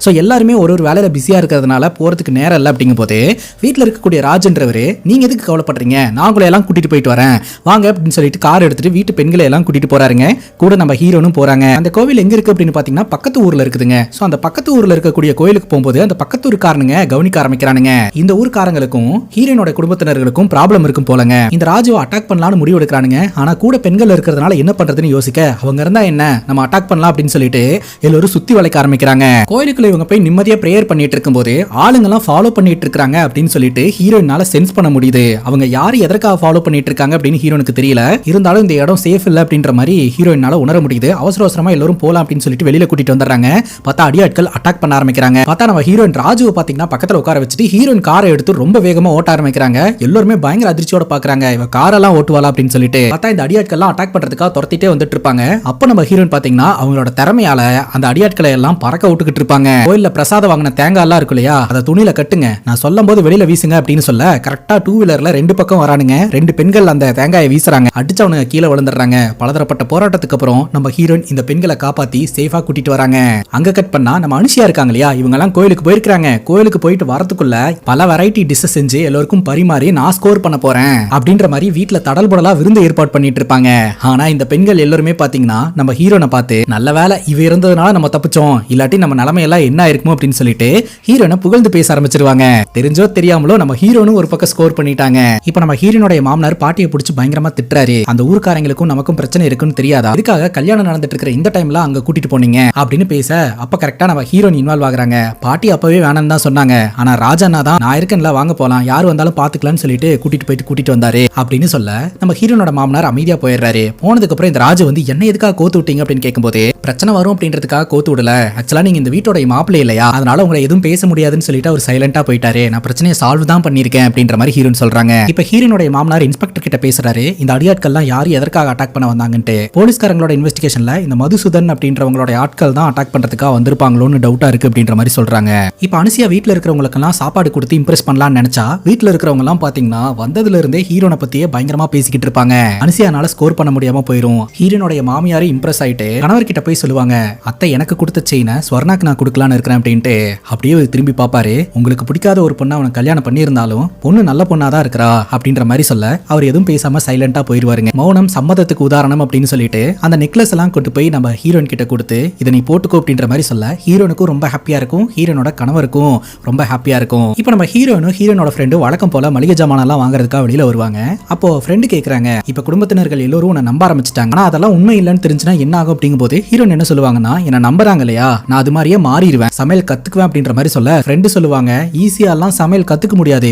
S1: சோ எல்லாருமே ஒரு ஒரு வேலையில பிஸியா இருக்கிறதுனால போறதுக்கு நேரம் இல்லை அப்படிங்கும் போது வீட்டுல இருக்கக்கூடிய ராஜன்றவரு, நீங்க எதுக்கு கவலைப்படுறீங்க, நான் உங்களை எல்லாம் கூட்டிட்டு போயிட்டு வரேன் வாங்க அப்படின்னு சொல்லிட்டு கார் எடுத்துட்டு வீட்டு பெண்களை எல்லாம் கூட்டிட்டு போறாருங்க. கூட நம்ம ஹீரோனும் போறாங்க. அந்த கோவில் எங்க இருக்கு அப்படின்னு பாத்தீங்கன்னா பக்கத்து ஊர்ல இருக்குதுங்க. சோ அந்த பக்கத்து ஊர்ல இருக்கக்கூடிய கோயிலுக்கு போகும்போது அந்த பக்கத்து ஊருக்காரனுங்க கவனிக்க ஆரம்பிக்கிறானுங்க. இந்த ஊர்க்காரங்களுக்கும் ஹீரோனோட குடும்பத்தினர்களுக்கும் ப்ராப்ளம் இருக்கும் போலங்க. இந்த ராஜுவை அட்டாக் பண்ணலாம்னு முடிவு எடுக்கிறானுங்க. ஆனா கூட பெண்கள் இருக்கிறதுனால என்ன பண்றதுன்னு யோசிக்க, அவங்க இருந்தா என்ன, நம்ம அட்டாக் பண்ணலாம் அப்படின்னு சொல்லிட்டு எல்லாரும் சுத்தி வளைக்க ஆரம்பிக்கிறாங்க. கோயிலுக்குள்ள இவங்க போய் நிம்மதியா பிரேயர் பண்ணிட்டு இருக்கும்போது ஆளுங்க எல்லாம் ஃபாலோ பண்ணிட்டு இருக்காங்க அப்படின்னு சொல்லிட்டு ஹீரோயினால சென்ஸ் பண்ண முடியுது. அவங்க யாரு எதற்காக ஃபாலோ பண்ணிட்டு இருக்காங்க அப்படின்னு ஹீரோனுக்கு தெரியல. இருந்தாலும் இந்த இடம் சேஃப் இல்ல அப்படின்ற மாதிரி ஹீரோயினால உணர முடியுது. அவசர அவசரமா எல்லாரும் போலாம் அப்படின்னு சொல்லிட்டு வெளியில கூட்டிட்டு வந்துடுறாங்க. பார்த்தா அடியாட்கள் அட்டாக் பண்ண ஆரம்பிக்கிறாங்க. பார்த்தா நம்ம ஹீரோயின் ராஜுவை பாத்தீங்கன்னா பக்கத்துல உட்கார வச்சுட்டு ஹீரோயின் காரை எடுத்து ரொம்ப வேகமா ஓட்ட ஆரம்பிக்கிறாங்க. எல்லாருமே பயங்கர அதிர்ச்சியோட பாக்குறாங்க, இவ காரெல்லாம் ஓட்டுவாளா அப்படின்னு சொல்லிட்டு. பார்த்தா இந்த அடியாட்கள் அட்டாக் பண்றதுக்காக துரத்திட்டே வந்துட்டு இருப்பாங்க. அப்ப நம்ம ஹீரோயின் பாத்தீங்கன்னா அவங்களோட திறமையால அந்த அடியாட்களை எல்லாம் பறக்க விட்டுக்கிட்டு இருப்பாங்க. கோயில்ல பிரசாதம் வாங்கின தேங்காய் எல்லாம் இருக்கு இல்லையா, அதை துணியில கட்டுங்க, நான் சொல்லும் போது வெளியில வீசுங்க அப்படின்னு சொல்ல கரெக்டா டூ வீலர்ல ரெண்டு பக்கம் வரானுங்க. ரெண்டு பெண்கள் அந்த தேங்காயை வீசுறாங்க. அடிச்சவனுங்க கீழே விழுந்துடுறாங்க. பலதரப்பட்ட போராட்டத்துக்கு அப்புறம் நம்ம ஹீரோயின் இந்த பெண்களை காப்பாத்தி சேஃபா கூட்டிட்டு வராங்க. அங்க கட் பண்ணா நம்ம அனுஷியா இருக்காங்க இல்லையா, இவங்க எல்லாம் கோயிலுக்கு போயிருக்காங்க. கோயிலுக்கு போயிட்டு வரதுக்குள்ள பல வெரைட்டி டிஷஸ் செஞ்சு எல்லாருக்கும் பரிமாறி நான் ஸ்கோர் பண்ண போறேன் அப்படின்ற மாதிரி வீட்டுல தடல் புடலா விருந்து ஏற்பாடு பண்ணிட்டு இருப்பாங்க. ஆனா இந்த பெண்கள் எல்லாருமே பாத்தீங்கன்னா நம்ம ஹீரோனை பார்த்து, நல்ல வேலை இவ இருந்ததுனால நம்ம தப்பிச்சோம், இல்லாட்டி நம்ம நிலைமையெல்லாம் என்ன இருக்குமோ அப்படின்னு சொல்லிட்டு ஹீரோனை புகழ்ந்து பேச ஆரம்பிச்சிருவாங்க. தெரிஞ்சோ தெரியாமலோ நம்ம ஹீரோனும் ஒரு பக்கம் ஸ்கோர் பண்ணிட்டாங்க. இப்ப நம்ம ஹீரோனுடைய மாமனார் பாட்டியை பிடிச்சி பயங்கரமா திட்டுறாரு. அந்த ஊர்க்காரங்களுக்கும் நமக்கும் பிரச்சனை இருக்குன்னு தெரியாதா, அதுக்காக கல்யாணம் நடந்துட்டு இருக்கிற இந்த டைம்ல அங்க கூட்டிட்டு போனீங்க அப்படின்னு பேச, அப்ப கரெக்டா நம்ம ஹீரோன் இன்வால்வ் ஆகுறாங்க. பாட்டி அப்பவே வேணாம்னு தான் சொன்னாங்க, ஆனா ராஜானா தான் நான் இருக்கேன்ல வாங்க போலாம், யார் வந்தாலும் பாத்துக்கலாம்னு சொல்லிட்டு கூட்டிட்டு வந்தாரு அப்படின்னு சொல்ல நம்ம ஹீரோனோட மாமனார் அமைதியா போயிடுறாரு. போனதுக்கு அப்புறம் இந்த ராஜு வந்து என்ன எதுக்காக கோத்து விட்டீங்க அப்படின்னு கேட்கும்போது, பிரச்சனை வரும் அப்படின்றதுக்காக கோத்து விடல, ஆக்சுவலா நீங்க இந்த வீட்டோட மாப்பிள்ளை இல்லையா, அதனால உங்களை எதுவும் பேச முடியாதுன்னு சொல்லிட்டு அவர் சைலண்டா போயிட்டாரு, நான் பிரச்சனையை சால்வ் தான் பண்ணிருக்கேன் அப்படின்ற மாதிரி ஹீரோன் சொல்றாங்க. இப்ப ஹீரோனுடைய மாமனார் இன்ஸ்பெக்டர் கிட்ட பேசுறாரு, இந்த அடியாட்கள்லாம் யாரு எதற்காக அட்டாக் பண்ண வந்தாங்கன்ட்டு. போலீஸ்காரங்களோட இன்வெஸ்டிகேஷன்ல இந்த மதுசூதன் அப்படின்றவங்களோட ஆட்கள் தான் அட்டாக் பண்றதுக்காக வந்திருப்பாங்களோன்னு டவுட்டா இருக்கு அப்படின்ற மாதிரி சொல்றாங்க. இப்ப அனுசியா வீட்டுல இருக்கிறவங்களுக்கு எல்லாம் சாப்பாடு கொடுத்து இம்ப்ரெஸ் பண்ணலாம்னு நினைச்சா வீட்டுல இருக்கிறவங்க எல்லாம் பாத்தீங்கன்னா வந்ததுல இருந்தே ஹீரோனை பத்தியே பயங்கரமா பேசிக்கிட்டு இருப்பாங்க. அனுசியானால ஸ்கோர் பண்ண முடியாம போயிரும். ஹீரோனுடைய மாமியாரே இம்ப்ரெஸ் ஆயிட்டு கணவர்கிட்ட போய் சொல்லுவாங்க, அத்தை எனக்கு கொடுத்த செயினை ஸ்வர்ணாக்கு நான் கொடுக்கலான்னு இருக்கிறேன் அப்படின்ட்டு. அப்படியே திரும்பி பாப்பாரு, உங்களுக்கு பிடிக்காத ஒரு பொண்ணை அவனுக்கு கல்யாணம் பண்ணியிருந்தாலும் பொண்ணு நல்ல பொண்ணாதான் இருக்கிறா அப்படின்ற மாதிரி சொல்ல அவர் எதுவும் பேசாம சைலண்டா போயிருவாருங்க. மௌனம் சம்மதத்துக்கு உதாரணம் அப்படின்னு சொல்லிட்டு அந்த நெக்லஸ் எல்லாம் கொண்டு போய் நம்ம ஹீரோன் கிட்ட கொடுத்து இதை நீ போட்டுக்கோ அப்படின்ற மாதிரி சொல்ல ஹீரோனுக்கும் ரொம்ப ஹாப்பியா இருக்கும், ஹீரோனோட கணவருக்கும் ரொம்ப ஹாப்பியா இருக்கும். இப்போ நம்ம ஹீரோனோட ஃப்ரெண்டு வழக்கம் போல மளிகை ஜாமானெல்லாம் வாங்குறதுக்காக வெளியில வருவாங்க. அப்போ ஃப்ரெண்டு கேக்குறாங்க, இப்ப குடும்பத்தினர்கள் எல்லாரும் உன்னை நம்ப ஆரம்பிச்சிட்டாங்க, ஆனா அதெல்லாம் உண்மை இல்லைன்னு தெரிஞ்சுனா என்ன ஆகும் அப்படிங்கும் போது ஹீரோன் என்ன சொல்லுவாங்கன்னா, என்ன நம்புறாங்க இல்லையா, நான் அது மாதிரியே மாறிடுவேன், சமையல் கத்துக்குவேன் அப்படின்ற மாதிரி சொல்ல ஃப்ரெண்டு சொல்லுவாங்க, ஈஸியா எல்லாம் சமையல் கத்துக்க முடியாது,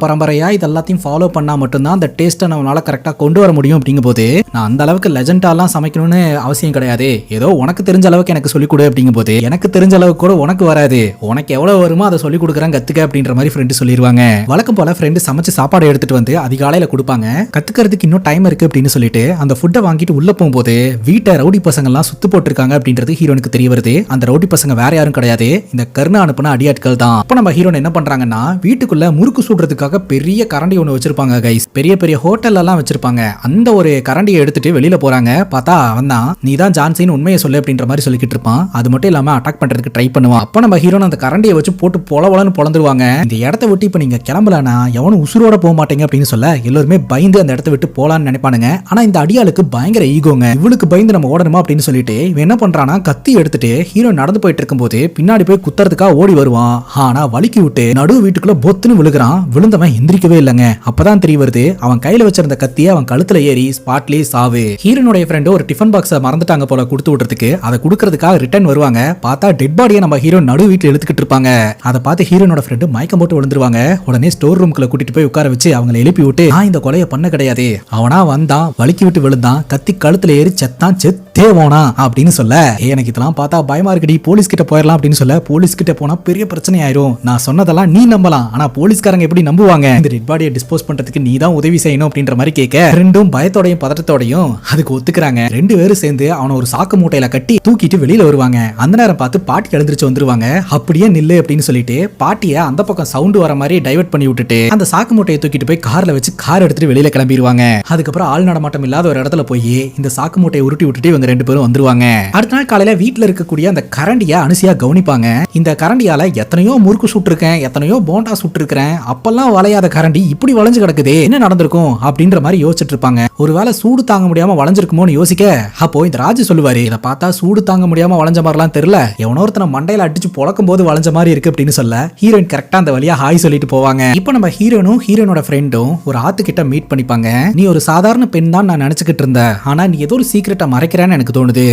S1: பரம்பரையா இதெல்லாத்தையும் ஃபாலோ பண்ணா மட்டும்தான் அந்த டேஸ்ட்டை நம்மளால கரெக்டா கொண்டு வர முடியும் அப்படிங்கும் போது நான் அந்த அளவுக்கு லெஜெண்டாலாம் சமைக்கணும்னு அவசியம் கிடையாது, ஏதோ உனக்கு தெரிஞ்ச அளவுக்கு எனக்கு சொல்லிக் கொடு அப்படிங்கும் போது எனக்கு தெரிஞ்ச அளவுக்கு கூட உனக்கு வராது, உனக்கு எவ்வளவு வருமோ அதை சொல்லி கொடுக்குறேன் கத்துக்க அப்படின்ற மாதிரி ஃப்ரெண்டு சொல்லிடுவாங்க. வழக்கம் போல ஃப்ரெண்டு சமைச்சு சாப்பாடு எடுத்துட்டு வந்து அதிகாலையில கொடுப்பாங்க. கத்துக்கிறதுக்கு இன்னும் டைம் இருக்கு அப்படின்னு சொல்லிட்டு அந்த ஃபுட்டை வாங்கிட்டு உள்ள போகும்போது வீட்டை ரவுடி பசங்க எல்லாம் சுத்து போட்டிருக்காங்க அப்படின்றது ஹீரோனுக்கு தெரிய வருது. அந்த ரவுடி பசங்க வேற யாரும் கிடையாது, இந்த கருணா அனுப்புன அடியாட்கள் தான். அப்ப நம்ம ஹீரோன் என்ன பண்றாங்கன்னா, வீட்டுக்குள்ள முறுக்கு சுடுறதுக்காக பெரிய கரண்டி ஒண்ணு வச்சிருப்பாங்க கைஸ், பெரிய ஹோட்டல் எல்லாம் வச்சிருப்பாங்க. அந்த ஒரு கரண்டியை எடுத்துட்டு வெளியில போறாங்க. பார்த்தா அவன் தான், நீ தான் ஜான்சின்னு உண்மையை சொல்லு அப்படின்ற மாதிரி சொல்லிக்கிட்டு இருப்பான். அது மட்டும் இல்லாம அட்டாக் பண்றதுக்கு ட்ரை பண்ணுவான். அப்ப நம்ம ஹீரோன் அந்த கரண்டியை வச்சு போட்டு பொலவலன்னு பொளந்துருவாங்க. இந்த இடத்த விட்டு இப்ப நீங்க கிளம்பலனா எவனும் உசுரோட போக மாட்டீங்க அப்படின்னு சொல்ல எல்லாருமே பயந்து அந்த இடத்த விட்டு போலான்னு நினைப்பானுங்க. ஆனா இந்த அடியாளுக்கு பயங்கர ஈகோங்க, இவளுக்கு பயந்து நம்ம ஓடணுமா அப்படின்னு சொல்லிட்டு இவன் என்ன பண்றானா, கத்தி எடுத்துட்டு ஹீரோ நடந்து போயிட்டு இருக்கும்போது பின்னாடி போய் குத்துறதுக்காக ஓடி வருவான். ஆனா வலிக்கி விட்டு நடு வீட்டுக்குள்ள பொத்துன்னு விழுகிறான். விழுந்தவன் எந்திரிக்கவே இல்லைங்க. அப்பதான் தெரிய வருது அவன் கையில வச்சிருந்த கத்தியை அவன் கழுத்துல ஏறி ஸ்பாட்லயே சாவு. ஹீரோனுடைய ஃப்ரெண்டு ஒரு டிஃபன் பாக்ஸை மறந்துட்டாங்க போல கொடுத்து விட்டுறதுக்கு, அதை கொடுக்கறதுக்காக ரிட்டர்ன் வருவாங்க. பார்த்தா டெட் பாடியை நம்ம ஹீரோ நடு வீட்டுல எடுத்துக்கிட்டு இருப்பாங்க. அதை பார்த்து ஹீரோனோட ஃப்ரெண்டு மயக்கம் போட்டு விழுந்துருவாங்க. உடனே ஸ்டோர் ரூம்குள்ள கூட்டிட்டு போய் உட்கார வச்சு அவங்களை எழுப்பி விட்டு, நான் இந்த கொலையை பண்ண கிடையாது, அவனா வந்தான் வலிக்கி விட்டு விழுந்தான், கத்தி கழுத்துல ஏறி செத்தான், செத்தே போனா அப்படின்னு சொல்ல, எனக்கு இதெல்லாம் பார்த்தா பயமா இருக்குடி, போலீஸ் கிட்ட போயிடலாம் அப்படின்னு சொல்ல, போலீஸ் கிட்ட போனா பெரிய பிரச்சனை ஆயிரும், நான் சொன்னதெல்லாம் நீ நம்பலாம், ஆனா போலீஸ்காரங்க எப்படி நம்புவாங்க, இந்த டெட் பாடியை டிஸ்போஸ் பண்றதுக்கு நீ தான் உதவி செய்யணும் அப்படின்ற மாதிரி கேட்க ரெண்டும் பயத்தோடையும் பதட்டத்தோடையும் அதுக்கு ஒத்துக்கிறாங்க. ரெண்டு பேரும் சேர்ந்து அவனை ஒரு சாக்கு மூட்டையில கட்டி தூக்கிட்டு வெளியில வருவாங்க. அந்த நேரம் பார்த்து பாட்டி எழுந்திருச்சு வந்துருவாங்க. அப்படியே நில்லு அப்படின்னு சொல்லிட்டு பாட்டியை அந்த பக்கம் சவுண்ட் வர மாதிரி டைவர்ட் பண்ணி விட்டுட்டு அந்த சாக்கு மூட்டையை தூக்கிட்டு போய் கார்ல வச்சு கார் எடுத்துட்டு வெளியில கிளம்பிடுவாங்க. அதுக்கப்புறம் ஆள் நடமாட்டம் இல்லாத ஒரு இடத்துல போய் இந்த சாக்கு மூட்டையை உருட்டி விட்டுட்டு இவங்க ரெண்டு பேரும் வந்துருவாங்க. அடுத்த நாள் காலையில வீட்டுல இருக்கக்கூடிய அந்த கரண்டியை அனுசியா கவனிப்பாங்க. இந்த கரண்டியால எத்தனையோ முறுக்கு சுட்டிருக்கேன், எத்தனையோ போண்டா சுட்டிருக்கிறேன், அப்பெல்லாம் வளையாத கரண்டி இப்படி வளைஞ்சு கிடக்குது, என்ன நடந்திருக்கும் அப்படின்ற மாதிரி யோசிச்சுட்டு இருப்பாங்க. ஒருவேளை சூடு தாங்க முடியாம வளைஞ்சிருக்குமோன்னு யோசிக்க, அப்போ இந்த ராஜு சொல்லுவாரு, இதை பார்த்தா சூடு தாங்க முடியாம வளைஞ்ச மாதிரிலாம் தெரியல, எவனோ ஒருத்தனை மண்டையில அடிச்சு பொழக்கும் போது வளைஞ்ச மாதிரி இருக்கு அப்படின்னு சொல்ல ஹீரோயின் கரெக்டா அந்த வழியா ஹாய் சொல்லிட்டு போவாங்க. இப்போ நம்ம ஹீரோனும் ஹீரோனோட ஃப்ரெண்டும் ஒரு ஆத்துக்கிட்ட மீட் பண்ணிப்பாங்க. நீ ஒரு சாதாரண பெண் தான் நான் நினைச்சுக்கிட்டு இருந்தேன், ஆனா நீ ஏதோ ஒரு சீக்கிரட்டை மறைக்கிறேன்னு எனக்கு தோணுது,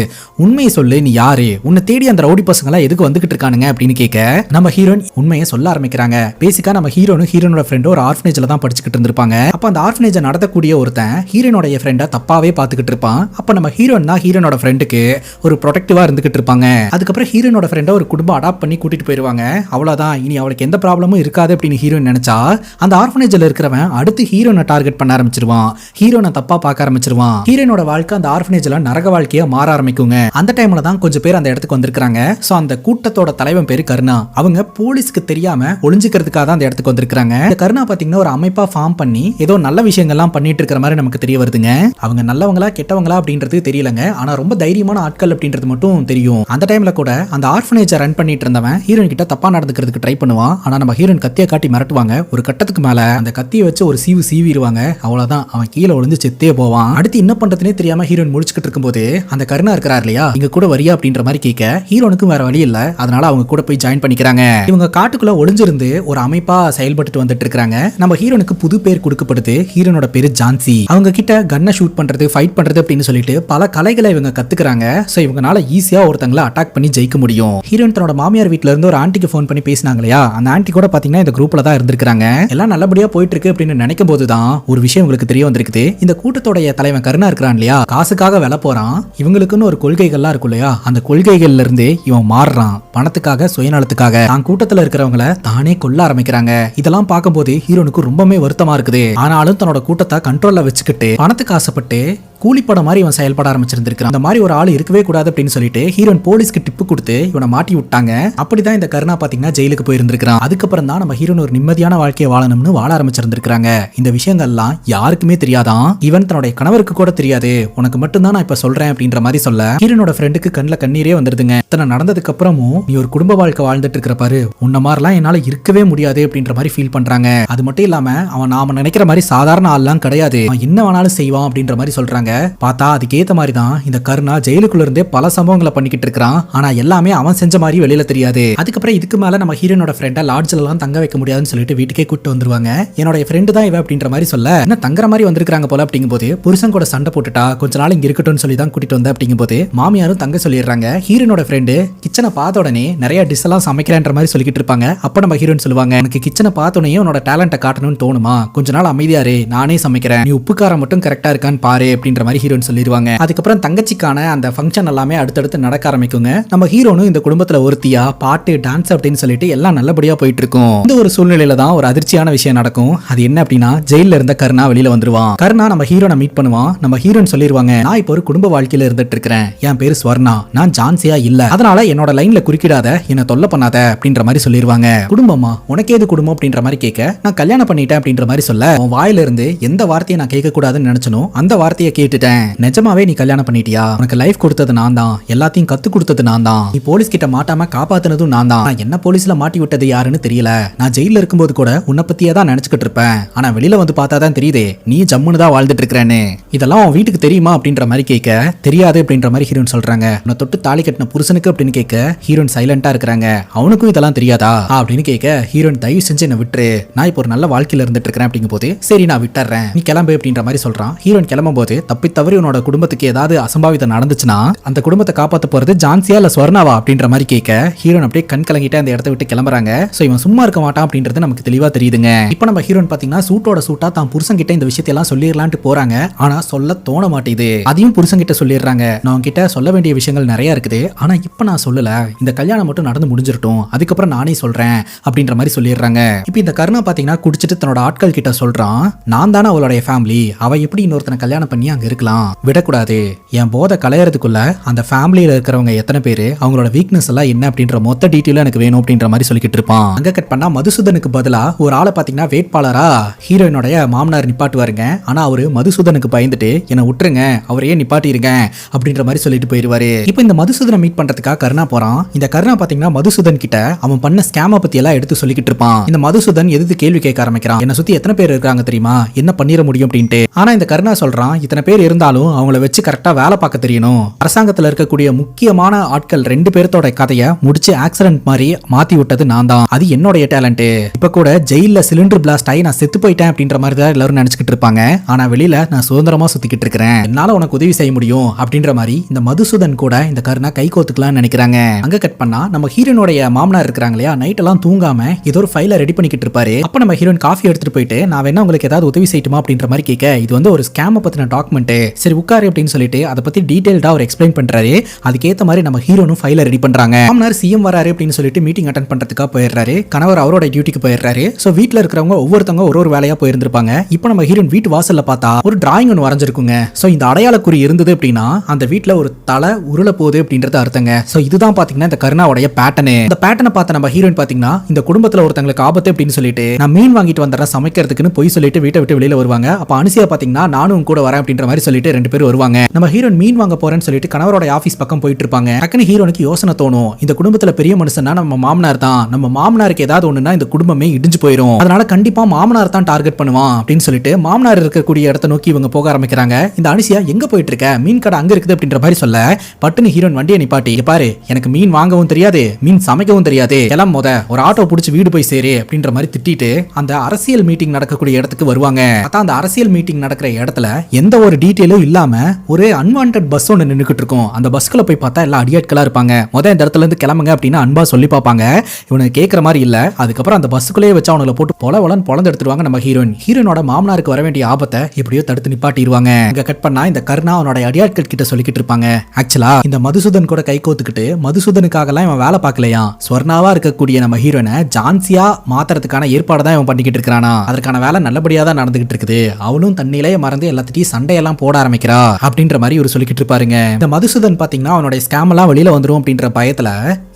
S1: உண்மையை சொல்லு, நீ யாரு, உன்னை தேடி அந்த ரவுடி பசங்க எல்லாம் எதுக்கு வந்துகிட்டு இருக்கானுங்க அப்படின்னு கேட்க நம்ம ஹீரோயின் உண்மையை சொல்ல ஆரம்பிக்கிறாங்க. பேசிக்கா நம்ம ஹீரோனோட ஃப்ரெண்டும் ஒரு ஆர்ஃபனேஜ்ல தான் படிச்சுக்கிட்டு இருந்திருப்பாங்க. அப்ப அந்த ஆர்ஃபனேஜை நடத்தக்கூடிய ஒருத்தன் ஹீரோனோட ஃப்ரெண்டை தப்பாவே பார்த்துக்கிட்டு இருப்பான். அப்ப நம்ம ஹீரோன் தான் ஹீரோனோட ஃப்ரெண்டுக்கு ஒரு ப்ரொடெக்டிவா இருந்துகிட்டு இருப்பாங்க. அதுக்கப்புறம் ஹீரோனோட ஃப்ரெண்டை ஒரு குடும்பம் அடாப்ட் பண்ணி கூட்டிட்டு போயிருவாங்க. அவ்வளவுதான், இனி அவளுக்கு எந்த ப்ராப்ளமும் இருக்காது அப்படின்னு ஹீரோயின் நினைச்சா அந்த ஆர்ஃபனேஜ்ல இருக்கிறவன் அடுத்து ஹீரோனை டார்கெட் பண்ண ஆரம்பிச்சிருவான். ஹீரோனை தப்பா பார்க்க ஆரம்பிச்சிருவான். ஹீரோனோட வாழ்க்கை அந்த ஆர்ஃபனேஜ்ல நரக வாழ்க்கையா மாற ஆரம்பிக்குங்க. அந்த டைம்ல தான் கொஞ்சம் பேர் அந்த இடத்துக்கு வந்திருக்காங்க. சோ அந்த கூட்டத்தோட தலைவன் பேரு கருணா. அவங்க போலீஸ்க்கு தெரியாம ஒளிஞ்சுக்கிறதுக்காக தான் அந்த இடத்துக்கு வந்திருக்காங்க. இந்த கருணா பாத்தீங்கன்னா ஒரு அமைப்பா ஃபார்ம் பண்ணி ஏதோ நல்ல விஷயங்கள்லாம் பண்ணிட்டு இருக்கிற மாதிரி நமக்கு தெரிய வருதுங்க. அவங்க நல்லவங்களா கெட்டவங்களா அப்படின்றது தெரியலங்க, ஆனா ரொம்ப தைரியமான ஆட்கள் அப்படின்றது மட்டும் தெரியும். அந்த டைம்ல கூட அந்த ஆர்ஃபனேஜை ரன் பண்ணிட்டு இருந்தவன் ஹீரோயின் கிட்ட தப்பா நடந்துக்கிறதுக்கு ட்ரை பண்ணுவான். ஆனா நம்ம ஹீரோயின் கத்தியை காட்டி மிரட்டுவாங்க. ஒரு கட்டத்துக்கு மேல அந்த கத்தியை வச்சு ஒரு சீவிடுவாங்க. அவ்வளவுதான், அவன் கீழே விழுந்து செத்தே போவான். அடுத்து என்ன பண்றதுனே தெரியாம ஹீரோயின் முடிச்சுக்கிட்டு இருக்கும்போது அந்த கருணா இருக்கிறார் இல்லையா, இங்க கூட வரியா அப்படின்ற மாதிரி கேட்க ஹீரோனுக்கும் வேற வழி இல்ல, அதனால அவங்க கூட போய் ஜாயின் பண்ணிக்கிறாங்க. இவங்க காட்டுக்குள்ள ஒளிஞ்சிருந்து ஒரு அமைப்பா செயல்பட்டு வந்துட்டு இருக்காங்க. நம்ம ஹீரோனுக்கு புது பேர் கொடுக்கப்படுது. ஹீரோனோட பேரு ஜான்சி. அவங்க கிட்ட கன்னை ஷூட் பண்றது, ஃபைட் பண்றது அப்படின்னு சொல்லிட்டு பல கலைகளை இவங்க கத்துக்கிறாங்க. சோ இவங்கனால ஈஸியா ஒருத்தங்களை அட்டாக் பண்ணி ஜெயிக்க முடியும். ஹீரோயின் தன்னோட மாமியார் வீட்ல இருந்து ஒரு ஆண்டிக்கு ஃபோன் பண்ணி பேசினாங்க இல்லையா, அந்த ஆண்டி கூட பாத்தீங்கன்னா இந்த குரூப்ல தான் இருந்திருக்காங்க. எல்லாம் நல்லபடியா போயிட்டு இருக்கு அப்படின்னு நினைக்கும் போதுதான் ஒரு விஷயம் உங்களுக்கு தெரிய வந்திருக்குது. இந்த கூட்டத்தோடைய தலைவன் கருணா இருக்கிறான் இல்லையா, காசுக்காக வெல போறான். இவங்களுக்குன்னு ஒரு கொள்கைகள்லாம் இருக்கும் இல்லையா, அந்த கொள்கைகள்ல இருந்து இவன் மாறுறான். பணத்துக்காக சுயநலத்துக்காக தான் கூட்டத்துல இருக்கிறவங்கள தானே கொல்ல ஆரம்பிக்கிறாங்க. இதெல்லாம் பார்க்கும்போது ஹீரோனுக்கு ரொம்பவே வருத்தமா இருக்குது. ஆனாலும் தன்னோட கூட்டத்தை கண்ட்ரோல்ல வச்சுக்கிட்டு பணத்துக்கு ஆசைப்பட்டு கூலிப்படம் மாதிரி இவன் செயல்பட ஆரம்பிச்சிருந்திருக்கான். அந்த மாதிரி ஒரு ஆள் இருக்கவே கூடாது அப்படின்னு சொல்லிட்டு ஹீரோன் போலீஸ்க்கு டிப்பு கொடுத்து இவனை மாட்டி விட்டாங்க. அப்படிதான் இந்த கருணா பாத்தீங்கன்னா ஜெயிலுக்கு போயிருந்திருக்கான். அதுக்கப்புறம் தான் நம்ம ஹீரோன் ஒரு நிம்மதியான வாழ்க்கையை வாழணும்னு வாழ ஆரம்பிச்சிருந்திருக்காங்க. இந்த விஷயங்கள்லாம் யாருக்குமே தெரியாதான். இவன் தன்னுடைய கணவருக்கு கூட தெரியாது. உனக்கு மட்டும்தான் நான் இப்ப சொல்றேன் அப்படின்ற மாதிரி சொல்ல ஹீரோனோட ஃப்ரெண்டுக்கு கண்ணுல கண்ணீரே வந்துருதுங்க. இத்தனை நடந்ததுக்கு அப்புறமும் நீ ஒரு குடும்ப வாழ்க்கை வாழ்ந்துட்டு இருக்கிற பாரு, உன்ன மாதிரிலாம் என்னால இருக்கவே முடியாது அப்படின்ற மாதிரி ஃபீல் பண்றாங்க. அது மட்டும் இல்லாம அவன் நாம நினைக்கிற மாதிரி சாதாரண ஆள்லாம் கிடையாது, அவன் என்ன வேணாலும் செய்வான் அப்படின்ற மாதிரி சொல்றாங்க. பார்த்தா அதுக்கேத்த மாதிரி தான் இந்த கருணா ஜெயிலுக்குள்ள இருந்தே பல சம்பவங்களை பண்ணிக்கிட்டு இருக்கான். ஆனா எல்லாமே அவன் செஞ்ச மாதிரி வெளியில தெரியாது. அதுக்கப்புறம் இதுக்கு மேல நம்ம ஹீரோனோட ஃப்ரெண்டை லாட்ஜ்ல எல்லாம் தங்க வைக்க முடியாதுன்னு சொல்லிட்டு வீட்டுக்கே கூட்டு வந்துருவாங்க. என்னோட ஃப்ரெண்டு தான் இவ அப்படின்ற மாதிரி சொல்ல என்ன தங்குற மாதிரி வந்திருக்காங்க போல அப்படிங்கும்போது புருஷன் கூட சண்டை போட்டுட்டா கொஞ்ச நாள் இங்க இருக்கட்டும்னு சொல்லி தான் கூட்டிட்டு வந்த அப்படிங்கும்போது மாமியாரும் தங்க சொல்லிடுறாங்க. ஹீரோனோட ஃப்ரெண்டு கிச்சனை பார்த்த உடனே நிறைய டிஷ் எல்லாம் சமைக்கிறேன்ற மாதிரி சொல்லிக்கிட்டு இருப்பாங்க. அப்ப நம்ம ஹீரோன் சொல்லுவாங்க, எனக்கு கிச்சனை பார்த்த உடனே உன்னோட டேலண்ட்டை காட்டணும்னு தோணுமா, கொஞ்ச நாள் அமைதியாரு, நானே சமைக்கிறேன், நீ உப்பு காரம் மட்டும் கரெக்டா இருக்கான்னு பாரு அப்படின்ற மாதிரி ஹீரோன் சொல்லிடுவாங்க. அதுக்கப்புறம் தங்கச்சிக்கான அந்த ஃபங்க்ஷன் எல்லாமே அடுத்தடுத்து நடக்க ஆரம்பிக்குங்க. நம்ம ஹீரோனும் இந்த குடும்பத்துல ஒருத்தியா பாட்டு டான்ஸ் அப்படின்னு சொல்லிட்டு எல்லாம் நல்லபடியா போயிட்டு இருக்கும். இந்த ஒரு சூழ்நிலையில தான் ஒரு அதிர்ச்சியான விஷயம் நடக்கும். அது என்ன அப்படின்னா ஜெயில இருந்த கருணா வெளியில வந்துருவான். கருணா நம்ம ஹீரோனை மீட் பண்ணுவான். நம்ம ஹீரோன் சொல்லிடுவாங்க, நான் இப்போ ஒரு குடும்ப வாழ்க்கையில இருந்துட்டு இருக்கிறேன், என் பேரு ஸ்வர்ணா, நான் ஜான்சியா இல்ல, அதனால என்னோட லைன்ல குறுக்கிடாத, என்ன தொல்லை பண்ணாத அப்படின்ற மாதிரி சொல்லிடுவாங்க. குடும்பமா, உனக்கு ஏது குடும்பம் அப்படின்ற மாதிரி கேட்க நான் கல்யாணம் பண்ணிட்டேன் அப்படின்ற மாதிரி சொல்ல உன் வாயில இருந்து எந்த வார்த்தையை நான் கேட்க கூடாதுன்னு நினைச்சனோ அந்த வார்த்தையை கேட்டுட்டேன். நிஜமாவே நீ கல்யாணம் பண்ணிட்டியா, உனக்கு லைஃப் கொடுத்தது நான் தான், எல்லாத்தையும் கத்து கொடுத்தது நான் தான், நீ போலீஸ் கிட்ட மாட்டாம காப்பாத்துனதும் நான் தான், என்ன போலீஸ்ல மாட்டி விட்டது யாருன்னு தெரியல, நான் ஜெயில இருக்கும்போது கூட உன்னை பத்தியே தான் நினைச்சுக்கிட்டு இருப்பேன், ஆனா வெளியில வந்து பார்த்தா தான் தெரியுதே நீ ஜம்முன்னு தான் வாழ்ந்துட்டு இருக்கிறேன்னு, இதெல்லாம் உன் வீட்டுக்கு தெரியுமா அப்படின்ற மாதிரி கேட்க தெரியாது அப்படின்ற மாதிரி ஹீரோன் சொல்றாங்க. உன்னை தொட்டு தாலி கட்டின புருஷனுக்கு அப்படின்னு கேட்க ஹீரோன் சைலண்டா இருக்கிறாங்க. அவனுக்கும் இதெல்லாம் தெரியாதா அப்படின்னு கேட்க ஹீரோன் தயவு செஞ்சு என்ன விட்டுரு, நான் இப்போ ஒரு நல்ல வாழ்க்கையில இருந்துட்டு இருக்கிறேன் அப்படிங்கும் போது சரி நான் விட்டுறேன், நீ கிளம்பு அப்படின்ற மாதிரி சொல்றான். ஹீரோன் கிளம்பும் போது தப்பி தவறி உன்னோட குடும்பத்துக்கு ஏதாவது அசம்பாவிதம் நடந்துச்சுன்னா அந்த குடும்பத்தை காப்பாத்த போறது ஜான்சியா இல்ல ஸ்வர்ணாவா அப்படின்ற மாதிரி கேட்க ஹீரோன் அப்படியே கண் கலங்கிட்டு அந்த இடத்த விட்டு கிளம்புறாங்க. சோ இவன் சும்மா இருக்க மாட்டான் அப்படின்றது நமக்கு தெளிவா தெரியுதுங்க. இப்போ நம்ம ஹீரோன் பாத்தீங்கன்னா சூட்டோட சூட்டா தான் புருஷன் கிட்ட இந்த விஷயத்தை எல்லாம் சொல்லிடலான்ட்டு போறாங்க. ஆனா சொல்ல தோண மாட்டேது. அதையும் புருஷன் கிட்ட சொல்லிடுறாங்க, நான் கிட்ட சொல்ல வேண்டிய விஷயங்கள் நிறைய இருக்குது, ஆனா இப்ப நான் சொல்லல, இந்த கல்யாணம் மட்டும் நடந்து முடிஞ்சிரட்டும், அதுக்கப்புறம் நானே சொல்றேன் அப்படின்ற மாதிரி சொல்லிடுறாங்க. இப்போ இந்த கருணா பாத்தீங்கன்னா குடிச்சிட்டு தன்னோட ஆட்கள் கிட்ட சொல்றான், நான் தானே அவளுடைய ஃபேமிலி, அவ எப்படி இன்னொருத்தனை கல்யாணம் பண்ணி அங்க இருக்கலாம், விடக்கூடாது, என் போதை கலையறதுக்குள்ள அந்த ஃபேமிலியில இருக்கிறவங்க எத்தனை பேரு, அவங்களோட வீக்னஸ் எல்லாம் என்ன அப்படின்ற மொத்த டீட்டெயிலும் எனக்கு வேணும் அப்படின்ற மாதிரி சொல்லிக்கிட்டு இருப்பான். அங்க கட் பண்ணா மதுசூதனுக்கு பதிலா ஒரு ஆளை பாத்தீங்கன்னா வேட்பாளரா ஹீரோயினோட மாமனார் நிப்பாட்டுவாருங்க. ஆனா அவரு மதுசூதனுக்கு பயந்துட்டு என்ன விட்டுருங்க, அவரையே நிப்பாட்டிருங்க அப்படின்ற மாதிரி சொல்லிட்டு போயிருவாரு. இப்போ இந்த மதுசூதனை மீட் பண்றதுக்காக கருணா போறான். இந்த கருணா பாத்தீங்கன்னா மதுசூதன் கிட்ட அவன் பண்ண ஸ்கேம பத்தி எல்லாம் எடுத்து சொல்லிக்கிட்டு இருப்பான். இந்த மதுசூதன் எதிர்த்து கேள்வி கேட்க ஆரம்பிக்கிறான், என்ன சுத்தி எத்தனை பேர் இருக்காங்க தெரியுமா, என்ன பண்ணிட முடியும் அப்படின்ட்டு. ஆனா இந்த கருணா சொல்றான், இத்தனை பேர் இருந்தாலும் அவங்கள வச்சு கரெக்டா வேலை பார்க்க தெரியணும், அரசாங்கத்துல இருக்கக்கூடிய முக்கியமான ஆட்கள் 2 பேர்த்தோட கதையை முடிச்சு ஆக்சிடென்ட் மாதிரி மாத்தி விட்டது நான் தான், அது என்னோட டேலண்ட். இப்ப கூட ஜெயில சிலிண்டர் பிளாஸ்ட் ஆகி நான் செத்து போயிட்டேன் அப்படின்ற மாதிரி தான் எல்லாரும் நினைச்சுக்கிட்டு இருப்பாங்க. ஆனா வெளியில நான் சுதந்திரமா சுத்திக்கிட்டு இருக்கிறேன், என்னால உனக்கு உதவி செய்ய முடியும் அப்படின்ற மாதிரி இந்த மதுசூதன் கூட இந்த கருணா கை கோத்துக்கலாம்னு நினைக்கிறாங்க. அங்க கட் பண்ணா நம்ம ஹீரோனுடைய மாமனார் இருக்காங்க இல்லையா, நைட் எல்லாம் தூங்காம ஏதோ ஒரு ஃபைலை ரெடி பண்ணிக்கிட்டு இருப்பாரு. அப்ப நம்ம ஹீரோன் காஃபி எடுத்துட்டு போயிட்டு நான் வேணா உங்களுக்கு ஏதாவது உதவி செய்யட்டுமா அப்படின்ற மாதிரி கேட்க இது வந்து ஒரு ஸ்கேம் பத்தின டாக்குமெண்ட், சரி உட்காரு அப்படின்னு சொல்லிட்டு அதை பத்தி டீடைல்டா அவர் எக்ஸ்பிளைன் பண்றாரு. அதுக்கேற்ற மாதிரி நம்ம ஹீரோனும் ஃபைலை ரெடி பண்றாங்க. மாமனார் சிஎம் வராரு அப்படின்னு சொல்லிட்டு மீட்டிங் அட்டென்ட் பண்றதுக்காக போயிடுறாரு. கணவர் அவரோட டியூட்டிக்கு போயிடுறாரு. சோ வீட்ல இருக்கிறவங்க ஒவ்வொருத்தவங்க ஒரு வேலையா போயிருந்திருப்பாங்க. இப்போ நம்ம ஹீரோன் வீட்டு வாசல்ல பார்த்தா ஒரு டிராயிங் ஒன்று வரைஞ்சிருக்குங்க. சோ இந்த அடையாள குறி இருந்தது அப்படின்னா அந்த வீட்ல ஒரு தலை உருள போகுது அப்படின்றது அர்த்தங்க. சோ இதுதான் பாத்தீங்கன்னா இந்த கருணாவுடைய பேட்டர்ன். இந்த பேட்டர்னை பார்த்த நம்ம ஹீரோயின் பாத்தீங்கன்னா இந்த குடும்பத்துல ஒருத்தங்களுக்கு ஆபத்து அப்படின்னு சொல்லிட்டு நான் மீன் வாங்கிட்டு வந்துடுறேன் சமைக்கிறதுக்குன்னு போய் சொல்லிட்டு வீட்டை விட்டு வெளியில வருவாங்க. அப்ப அனுசியா பாத்தீங்கன்னா நானும் கூட வரேன் அப்படின்ற மாதிரி சொல்லிட்டு 2 பேரும் வருவாங்க. நம்ம ஹீரோயின் மீன் வாங்க போறேன்னு சொல்லிட்டு கணவரோட ஆபீஸ் பக்கம் போயிட்டு இருப்பாங்க. டக்குனு ஹீரோனுக்கு யோசனை தோணும், இந்த குடும்பத்துல பெரிய மனுஷனா நம்ம மாமனார் தான், நம்ம மாமனாருக்கு ஏதாவது ஒண்ணுனா இந்த குடும்பமே இடிஞ்சு போயிடும், அதனால கண்டிப்பா மாமனார் தான் டார்கெட் பண்ணுவான் அப்படின்னு சொல்லிட்டு மாமனார் இருக்கக்கூடிய இடத்தை நோக்கி இவங்க போக ஆரம்பிக்கிறாங்க. இந்த அனுசியா எங்க போயிட்டு இருக்க, மீன் கடை அங்க இருக்குது அப்படின்ற மாதிரி சொல்ல பட்டுன்னு ஹீரோன் வண்டியை நிப்பாட்டி, பாரு எனக்கு மீன் வாங்கவும் தெரியாது மீன் சமைக்கவும் தெரியாது, எல்லாம் மொத ஒரு ஆட்டோ பிடிச்சி வீடு போய் சேரு அப்படின்ற மாதிரி திட்டிட்டு அந்த அரசியல் மீட்டிங் நடக்கக்கூடிய இடத்துக்கு வருவாங்க. அந்த அரசியல் மீட்டிங் நடக்கிற இடத்துல எந்த ஒரு டீடைலும் இல்லாம ஒரு அன்வான்டட் பஸ் ஒன்று நின்னுக்கிட்டு இருக்கும். அந்த பஸ்க்குள்ள போய் பார்த்தா எல்லாம் அடியாட்களா இருப்பாங்க. இந்த இடத்துல இருந்து கிளம்புங்க அப்படின்னு அன்பா சொல்லி பார்ப்பாங்க. இவனுக்கு கேட்கற மாதிரி இல்ல. அதுக்கப்புறம் அந்த பஸ்ஸுக்குள்ளேயே வச்சு அவனுல போட்டு பொலன்னு எடுத்துருவாங்க. நம்ம ஹீரோனோட மாமனாருக்கு வர வேண்டிய ஆபத்தை எப்படியோ தடுத்து நிப்பாட்டிடுவாங்க. இங்க கட் பண்ணா இந்த கருணா அவனோட அடியாட்கள் கிட்ட சொல்லிக்கிட்டு இருப்பாங்க, ஆக்சுவலா இந்த மதுசூதன் கூட கை கோத்துக்கிட்டு மதுசூதனுக்காக குடும்பத்துக்காகலாம் இவன் வேலை பார்க்கலையா, ஸ்வர்ணாவா இருக்கக்கூடிய நம்ம ஹீரோனை ஜான்சியா மாத்துறதுக்கான ஏற்பாடு தான் இவன் பண்ணிக்கிட்டு இருக்கானா. அதற்கான வேலை நல்லபடியா தான் நடந்துகிட்டு இருக்குது. அவளும் தண்ணியிலேயே மறந்து எல்லாத்திட்டையும் சண்டையெல்லாம் போட ஆரம்பிக்கிறா அப்படின்ற மாதிரி இவர் சொல்லிக்கிட்டு இருப்பாருங்க. இந்த மதுசூதன் பாத்தீங்கன்னா அவனுடைய ஸ்கேம் எல்லாம் வெளியில வந்துரும் அப்படின்ற பயத்துல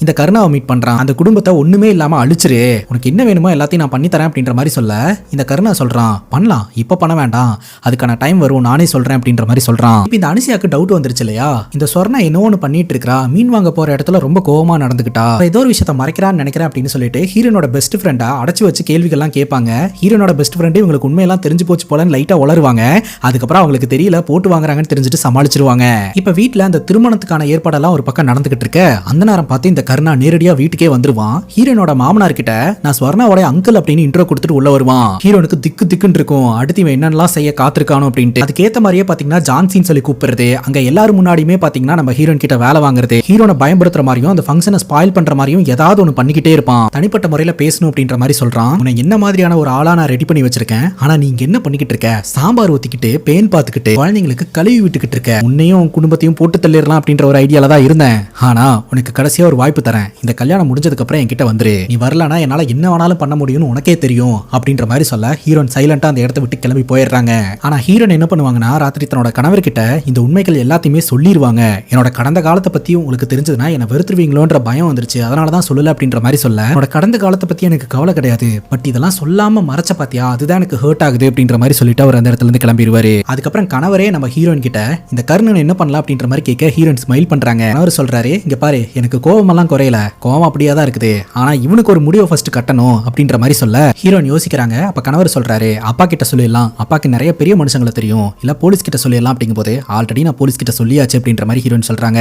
S1: இந்த கருணாவை மீட் பண்றான். அந்த குடும்பத்தை ஒண்ணுமே இல்லாம அழிச்சிரு, உனக்கு என்ன வேணுமோ எல்லாத்தையும் நான் பண்ணி தரேன் அப்படின்ற மாதிரி சொல்ல இந்த கருணா சொல்றான், பண்ணலாம், இப்ப பண்ண வேண்டாம், அதுக்கான டைம் வரும், நானே சொல்றேன் அப்படின்ற மாதிரி சொல்றான். இப்ப இந்த அனுசியாக்கு டவுட் வந்துருச்சு இல்லையா, இந்த சொர்ணா என்ன ஒண்ணு பண்ணிட்டு இருக்கா, மீன் வாங்க போற இடத்துல ரொம்ப கோவமா நடந்துக்கிட்டா, ஏதோ ஒரு விஷயத்த மறைக்கிறான்னு நினைக்கிறேன் அப்படின்னு சொல்லிட்டு ஹீரோனோட பெஸ்ட் ஃப்ரெண்டா அடைச்சு வச்சு கேள்விகள்லாம் கேட்பாங்க. ஹீரோனோட பெஸ்ட் ஃப்ரெண்டு இவங்களுக்கு உண்மையெல்லாம் தெரிஞ்சு போச்சு போலன்னு லைட்டா உளருவாங்க. அதுக்கப்புறம் அவங்களுக்கு தெரியல, போட்டு வாங்குறாங்கன்னு தெரிஞ்சுட்டு சமாளிச்சிருவாங்க. இப்ப வீட்டுல அந்த திருமணத்துக்கான ஏற்பாடெல்லாம் ஒரு பக்கம் நடந்துகிட்டு இருக்க அந்த நேரம் பார்த்து இந்த கருணா நேரடியா வீட்டுக்கே வந்துருவான். ஹீரோனோட மாமனார் கிட்ட நான் ஸ்வர்ணாவோட அங்கிள் அப்படின்னு இன்ட்ரோ கொடுத்துட்டு உள்ள வருவான். ஹீரோனுக்கு திக்கு திக்குன்னு இருக்கும், அடுத்து இவன் என்னெல்லாம் செய்ய காத்திருக்கானோ அப்படின்ட்டு. அதுக்கேத்த மாதிரியே பாத்தீங்கன்னா ஜான்சின்னு சொல்லி கூப்பிடுறது, அங்க எல்லாரும் முன்னாடியுமே பாத்தீங்கன்னா நம்ம ஹீரோன் கிட்ட வேலை வாங்குறது, ஹீரோனை பயன்படுத்துற மாதிரியும் அந்த ஃபங்க்ஷனை ஸ்பாயில் பண்ற மாதிரியும் ஏதாவது ஒன்று பண்ணிக்கிட்டே இருப்பான். தனிப்பட்ட முறையில பேசணும் அப்படின்ற மாதிரி சொல்றான். உன்னை என்ன மாதிரியான ஒரு ஆளா நான் ரெடி பண்ணி வச்சிருக்கேன், ஆனா நீங்க என்ன பண்ணிக்கிட்டு இருக்க, சாம்பார் ஊத்திக்கிட்டு பேன் பார்த்துக்கிட்டு குழந்தைங்களுக்கு கழுவி விட்டுக்கிட்டு இருக்க, உன்னையும் குடும்பத்தையும் போட்டு தள்ளிடலாம் அப்படின்ற ஒரு ஐடியால தான் இருந்தேன். ஆனா உனக்கு கடைசியா ஒரு வாய்ப்பு தரேன், இந்த கல்யாணம் முடிஞ்சதுக்கு அப்புறம் என்கிட்ட வந்துரு, நீ வரலனா என்னால என்ன வேணாலும் பண்ண முடியும்னு உனக்கே தெரியும் அப்படின்ற மாதிரி சொல்ல ஹீரோன் சைலண்டா அந்த இடத்த விட்டு கிளம்பி போயிடுறாங்க. ஆனா ஹீரோன் என்ன பண்ணுவாங்கன்னா ராத்திரி தன்னோட கணவர்கிட்ட இந்த உண்மைகள் எல்லாத்தையுமே சொல்லிடுவாங்க. என்னோட கடந்த காலத்தை பத்தி உங்களுக்கு தெரிஞ்சதுன்னா என்ன வெறுத்துருவீங்களோன்ற பயம் வந்துருச்சு, அதனாலதான் சொல்லல அப்படின்ற மாதிரி சொல்ல, என்னோட கடந்த காலத்தை பத்தி எனக்கு கவலை கிடையாது, பட் இதெல்லாம் சொல்லாம மறைச்ச பாத்தியா, அதுதான் எனக்கு ஹர்ட் ஆகுது அப்படின்ற மாதிரி சொல்லிட்டு அவர் அந்த இடத்துல இருந்து கிளம்பிடுவாரு. அதுக்கப்புறம் கணவரே நம்ம ஹீரோயின் கிட்ட இந்த கர்ணன் என்ன பண்ணலாம் அப்படின்ற மாதிரி கேட்க ஹீரோயின் ஸ்மைல் பண்றாங்க. அவர் சொல்றாரு, இங்க பாரு, எனக்கு கோவமெல்லாம் குறையல, கோவம் அப்படியே தான் இருக்குது, ஆனா இவனுக்கு ஒரு முடிவை ஃபர்ஸ்ட் கட்டணும் அப்படின்ற மாதிரி சொல்ல ஹீரோயின் யோசிக்கிறாங்க. அப்ப கணவர் சொல்றாரு, அப்பா கிட்ட சொல்லிடலாம், அப்பாக்கு நிறைய பெரிய மனுஷங்களை தெரியும், இல்ல போலீஸ் கிட்ட சொல்லிடலாம் அப்படிங்கும் போது ஆல்ரெடி நான் போலீஸ் கிட்ட சொல்லியாச்சு அப்படின்ற மாதிரி ஹீரோயின் சொல்றாங்க.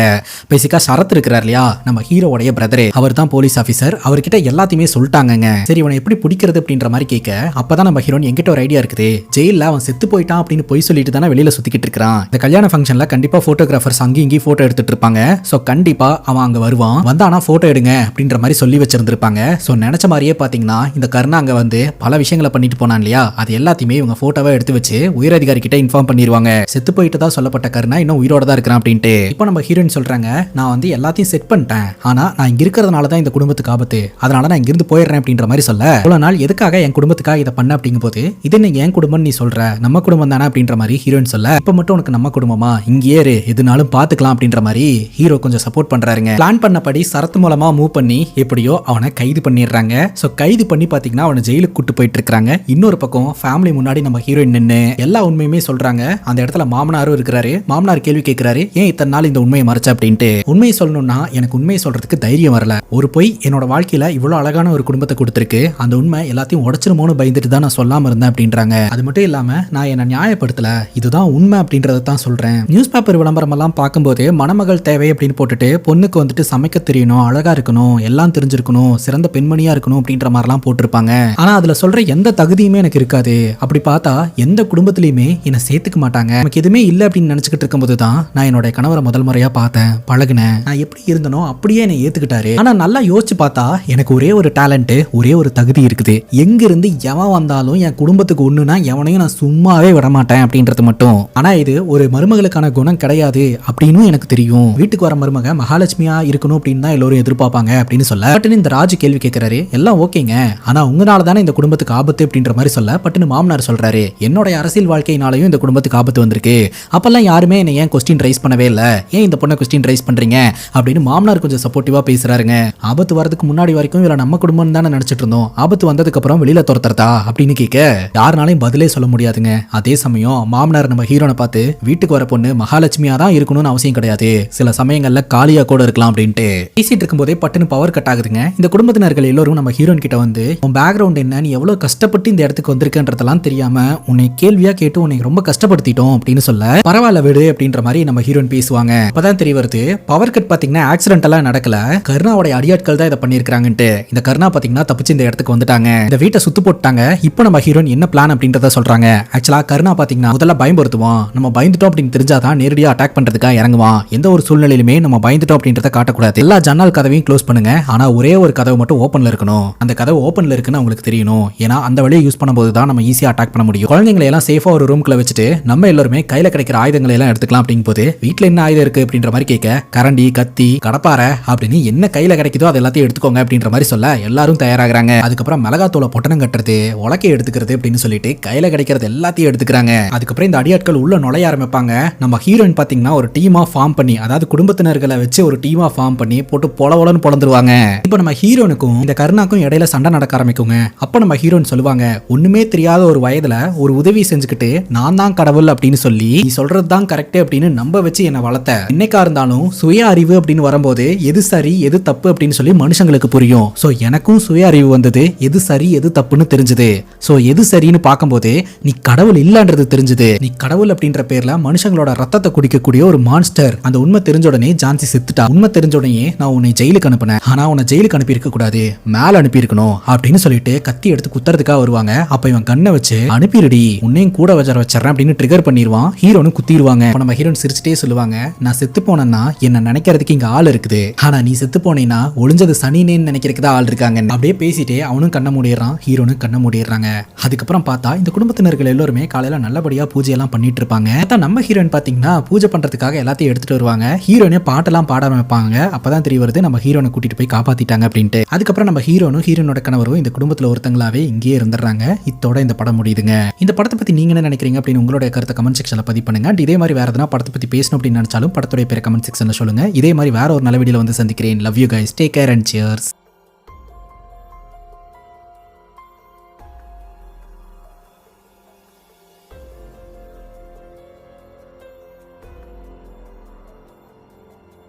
S1: பேசிக்கா சரத் இருக்கிறார் இல்லையா, நம்ம ஹீரோடைய பிரதரே, அவர் தான் போலீஸ் ஆபீசர், அவர்கிட்ட எல்லாத்தையுமே சொல்லிட்டாங்க. சரி இவனை எப்படி பிடிக்கிறது அப்படின்ற மாதிரி கேட்க அப்பதான் நம்ம ஹீரோயின் என்கிட்ட ஒரு ஐடியா இருக்குது, ஜெயில அவன் செத்து போயிட்டான் அப்படின்னு போய் சொல்லிட்டு தானே வெளியில சுத்திக்கிட்டு இருக்கான், இந்த கல்யாண ஃபங்க்ஷன்ல கண்டிப்பா போட்டோகிராஃபர்ஸ் அங்கேயும் இங்கேயும் போட்டோ எடுத்துட்டு இருப்பாங்க, சோ கண்டிப்பா அவன் அங்க வருவான், வந்தானா போட்டோ எடுங்க அப்படின்ற மாதிரி சொல்லி வச்சிருந்திருப்பாங்க. சோ நினைச்ச மாதிரியே பாத்தீங்கன்னா இந்த கருணா அங்க வந்து பல விஷயங்களை பண்ணிட்டு போனான் இல்லையா, அது எல்லாத்தையுமே இவங்க போட்டோவா எடுத்து வச்சு உயரதிகாரி கிட்ட இன்ஃபார்ம் பண்ணிடுவாங்க. செத்து போயிட்டு தான் சொல்லப்பட்ட கருணா இன்னும் உயிரோட தான் இருக்கிறான் அப்படின்ட்டு. இப்போ நம்ம ஹீரோயின் சொல்றாங்க, நான் வந்து எல்லாத்தையும் செட் பண்ணிட்டேன், ஆனா நான் இங்க இருக்கிறதுனால தான் இந்த குடும்பத்துக்கு ஆபத்து, அதனால நான் இங்கிருந்து போயிடுறேன் அப்படின்ற மாதிரி சொல்ல, இவ்வளவு நாள் எதுக்காக என் குடும்பத்துக்காக இதை பண்ண அப்படிங்கும் போது இது நீங்க என் குடும்பம் நீ சொல்ற, நம்ம குடும்பம் தானே அப்படின்ற மாதிரி ஹீரோயின் சொல்ல, இப்ப மட்டும் உனக்கு நம்ம குடும்பமா, இங்கேயே எதுனாலும் பாத்துக்கலாம் அப்படின்ற மாதிரி ஹீரோ கொஞ்சம் சப்போர்ட் பண்றாருங்க. பிளான் பண்ணபடி சரத்து மூலமா மூவ் பண்ணி எப்படியோ அவனை கைது பண்ணிடுறாங்க. சோ கைது பண்ணி பாத்தீங்கன்னா அவனை ஜெயிலுக்கு கூட்டு போயிட்டு இருக்காங்க. இன்னொரு பக்கம் ஃபேமிலி முன்னாடி நம்ம ஹீரோயின் நின்று எல்லா உண்மையுமே சொல்றாங்க. அந்த இடத்துல மாமனாரும் இருக்கிறாரு. மாமனார் கேள்வி கேட்கிறாரு, ஏன் இத்தனை நாள் இந்த உண்மையை மறைச்ச அப்படின்ட்டு. உண்மையை சொல்லணும்னா எனக்கு உண்மையை சொல்றதுக்கு தைரியம் வரல, ஒரு பொய் என்னோட வாழ்க்கையில இவ்வளவு அழகான ஒரு குடும்பத்தை கொடுத்திருக்கு, அந்த உண்மை எல்லாத்தையும் உடைச்சிருமோன்னு பயந்துட்டு தான் நான் சொல்லாம இருந்தேன் அப்படின்றாங்க. அது மட்டும் இல்லாம நான் என்ன நியாயப்படுத்தல, இதுதான் உண்மை அப்படின்றத தான் சொல்றேன். நியூஸ் பேப்பர் விளம்பரம் எல்லாம் பார்க்கும்போது மணமகள் தேவை அப்படின்னு போட்டுட்டு பொண்ணுக்கு வந்துட்டு சமைக்க தெரியணும், அழகா இருக்கணும், எல்லாம் தெரிஞ்சிருக்கணும், சிறந்த பெண்மணியா இருக்கணும் அப்படின்ற மாதிரிலாம் போட்டிருப்பாங்க. ஆனா அதுல சொல்ற எந்த தகுதியுமே எனக்கு இருக்காது. அப்படி பார்த்தா எந்த குடும்பத்திலயுமே என்ன சேர்த்துக்க மாட்டாங்க. எனக்கு எதுவுமே இல்லை அப்படின்னு நினைச்சுக்கிட்டு இருக்கும்போது தான் நான் என்னோட கணவரை முதல் முறையா பார்த்தேன், பழகினேன். நான் எப்படி இருந்தனோ அப்படியே என்னை ஏத்துக்கிட்டாரு. ஆனா நல்லா யோசிச்சு பார்த்தா எனக்கு ஒரே ஒரு டேலண்ட், ஒரே ஒரு தகுதி இருக்குது. எங்க இருந்து எவன் வந்தாலும் என் குடும்பத்துக்கு ஒண்ணுனா எவனையும் நான் சும்மாவே விட மாட்டேன் அப்படின்றது மட்டும். ஆனா இது ஒரு மருமகளுக்கான குணம் கிடையாது அப்படின்னு எனக்கு தெரியும். வீட்டுக்கு வர மருமக மகாலட்சுமியா இருக்கணும் அப்படின்னு தான் எல்லாரும் எதிர்பார்ப்பாங்க அப்படின்னு சொல்ல, பட்டுன்னு இந்த ராஜு கேள்வி கேட்கிறாரு, எல்லாம் ஓகேங்க, ஆனா உங்களால தானே இந்த குடும்பத்துக்கு ஆபத்து அப்படின்ற மாதிரி சொல்ல, பட்டுன்னு மாமனார் சொல்றாரு, என்னோட அரசியல் வாழ்க்கையினாலையும் இந்த குடும்பத்துக்கு ஆபத்து வந்திருக்கு, அப்பெல்லாம் யாருமே என்ன ஏன் கொஸ்டின் ரைஸ் பண்ணவே இல்லை, ஏன் இந்த பொண்ணை கொஸ்டின் ரைஸ் பண்றீங்க அப்படின்னு மாமனார் கொஞ்சம் சப்போர்ட்டிவா பேசுறாருங்க. ஆபத்து வரதுக்கு முன்னாடி வரைக்கும் இவரை நம்ம குடும்பம் தானே நினைச்சிட்டு இருந்தோம், ஆபத்து வந்ததுக்கு அப்புறம் வெளியில துரத்துறதா அப்படின்னு கேட்க யாருனாலையும் பதிலே சொல்ல முடியாதுங்க. அதே சமயம் மாமனார் நம்ம ஹீரோனை பார்த்து, வீட்டுக்கு வர பொண்ணு மகாலட்சுமியா தான் இருக்கணும்னு அவசியம் கிடையாது, சில சமயங்கள்ல காலியா கூட இருக்கலாம் அப்படின்ட்டு பேசிட்டு இருக்கும் போதே பட்டுன்னு பவர் கட் ஆகுதுங்க. இந்த குடும்பத்தினர்கள் எல்லாரும் நம்ம ஹீரோன் கிட்ட வந்து, உன் பேக்ரவுண்ட் என்ன, நீ எவ்வளவு கஷ்டப்பட்டு இந்த இடத்துக்கு வந்திருக்கன்றதெல்லாம் தெரியாம உன்னை கேள்வியா கேட்டு உன்னை ரொம்ப கஷ்டப்படுத்திட்டோம் அப்படின்னு சொல்ல, பரவாயில்ல விடு அப்படின்ற மாதிரி நம்ம ஹீரோன் பேசுவாங்க. அப்பதான் தெரிய வருது பவர் கட் பாத்தீங்கன்னா ஆக்சிடென்ட் எல்லாம் நடக்கல, கருணாவோட அடியாட்கள் தான் இதை பண்ணிருக்காங்கன்ட்டு. இந்த கருணா பாத்தீங்கன்னா தப்பிச்சு இந்த இடத்துக்கு வந்துட்டாங்க, இந்த வீட்டை சுத்து போட்டாங்க. இப்போ நம்ம ஹீரோன் என்ன பிளான் அப்படின்றத சொல்றாங்க. ஆக்சுவலா கருணா பாத்தீங்கன்னா முதல்ல பயன்படுத்துவான், நம்ம பயந்துட்டோம் அப்படின்னு தெரிஞ்சாதான் நேரடியா அட்டாக் பண்றதுக்காக இறங்குவான். எந்த ஒரு சூழ்நிலையிலுமே நம்ம பயந்துட்டோம் அப்படின்றத காட்டக்கூடாது. எல்லா ஜன்னல் கதவையும் க்ளோஸ் பண்ணுங்க, ஆனா ஒரே ஒரு கதவு மட்டும் ஓப்பன்ல இருக்கணும். அந்த கதவு ஓப்பன்ல இருக்குன்னு உங்களுக்கு தெரியணும், ஏன்னா அந்த வழியை யூஸ் பண்ணும்போது தான் நம்ம ஈஸியா அட்டாக் பண்ண முடியும். குழந்தைங்களை எல்லாம் சேஃபா ஒரு ரூம்குள்ள வச்சுட்டு நம்ம எல்லாருமே கையில கிடைக்கிற ஆயுதங்களை எல்லாம் எடுத்துக்கலாம் அப்படிங்கும் போது, வீட்டுல என்ன ஆயுதம் இருக்கு அப்படின்ற மாதிரி கேட்க, கரண்டி, கத்தி, கடப்பாரை அப்படின்னு என்ன கையில கிடைக்குதோ அது எல்லாத்தையும் எடுத்துக்கோங்க அப்படின்ற மாதிரி சொல்ல எல்லாரும் தயாராகிறாங்க. அதுக்கப்புறம் மிளகாத்தூளை பொட்டனம் கட்டுறது, உலக்கை எடுத்துக்கிறது அப்படின்னு சொல்லிட்டு கையில கிடைக்கிறது எல்லாத்தையும் எடுத்துக்கிறாங்க. அதுக்கப்புறம் இந்த அடியாட்கள் உள்ள நுழைய ஆரம்பிப்பாங்க. நம்ம ஹீரோயின் பாத்தீங்கன்னா ஒரு டீமா ஃபார்ம் பண்ணி, அதாவது குடும்பத்தினர்களை வச்சு ஒரு டீமா ஃபார்ம் பண்ணி போட்டு பொலவலன்னு பொளந்துருவாங்க. இப்போ நம்ம ஹீரோனுக்கும் இந்த கருணாக்கும் இடையில சண்டை நடக்க ஆரம்பிக்குங்க. அப்ப நம்ம ஹீரோயின் சொல்லுவாங்க, ஒண்ணுமே தெரியாத ஒரு வயதுல ஒரு உதவி செஞ்சுக்கிட்டு நான் தான் கடவுள் அப்படின்னு சொல்லி நீ சொல்றது தான் கரெக்ட் அப்படின்னு நம்ப வச்சு என்ன வளர்த்த. என்னைக்கா இருந்தாலும் சுய அறிவு அப்படின்னு வரும்போது எது சரி எது தப்பு அப்படின்னு சொல்லி மனுஷங்களுக்கு புரியும். சோ எனக்கும் சுய அறிவு வந்தது, எது சரி எது தப்புன்னு தெரிஞ்சது. சோ எது சரின்னு பார்க்கும்போது நீ கடவுள் இல்லன்றது தெரிஞ்சது. நீ கடவுள் அப்படின்ற பேர்ல மனுஷங்களோட ரத்தத்தை குடிக்கக்கூடிய ஒரு மான்ஸ்டர். அந்த உண்மை தெரிஞ்ச உடனே ஜான்சி செத்துட்டா. உண்மை தெரிஞ்ச உடனே நான் உன்னை ஜெயிலுக்கு அனுப்பினேன், ஆனா உன்னை ஜெயிலுக்கு அனுப்பி இருக்க கூடாது, மேல அனுப்பி இருக்கணும் அப்படின்னு சொல்லிட்டு கத்தி எடுத்து குத்துறதுக்காக வருவாங்க. அப்ப இவன் கண்ணை வச்சு அனுப்பிடுடி, உன்னையும் கூட வச்சிடறேன் அப்படின்னு ட்ரிகர் பண்ணிடுவான். ஹீரோனு குத்திடுவாங்க. நம்ம ஹீரோன் சிரிச்சுட்டே சொல்லுவாங்க, நான் செத்து போனேன்னா என்ன நினைக்கிறதுக்கு இங்க ஆள் இருக்குது, ஆனா நீ செத்து போனேன்னா ஒளிஞ்சது சனினேன்னு நினைக்கிறதுக்கு தான் ஆள் இருக்காங்க. அப்படியே பேசிட்டே அவனும் கண்ண மூடிடுறான், ஹீரோனும் கண்ண மூடிடுறாங்க. அதுக்கப்புறம் பார்த்தா இந்த குடும்பத்தினர்கள் எல்லாருமே காலையில நல்லபடியா பூஜை எல்லாம் பண்ணிட்டு இருப்பாங்க. நம்ம ஹீரோயின் பாத்தீங்கன்னா பூஜை பண்றதுக்காக எல்லாத்தையும் எடுத்துட்டு வருவாங்க. ஹீரோனே பாட்டெல்லாம் பாட வைப்பாங்க. அப்பதான் தெரிய வருது நம்ம ஹீரோனை கூட்டிட்டு போய் காப்பாத்திட்டாங்க அப்படின்ட்டு. அதுக்கப்புறம் நம்ம ஹீரோனும் ஹீரோனோட கணவரும் இந்த குடும்பத்துல ஒருத்தங்களாவே இங்கேயே இருந்துடுறாங்க. இதோட இந்த படம் முடியுதுங்க. இந்த படத்தை பத்தி நீங்க என்ன நினைக்கிறீங்க அப்படின்னு உங்களுடைய கருத்தை கமெண்ட் செக்ஷன்ல பதிவு பண்ணுங்க. இதே மாதிரி வேற எதனா படத்தை பத்தி பேசணும் அப்படின்னு நினைச்சாலும் படத்துடைய பேரை கமெண்ட் செக்ஷன்ல சொல்லுங்க. இதே மாதிரி வேற ஒரு நல்ல வீடியோல வந்து சந்திக்கிறேன். Love you guys, take care and cheers.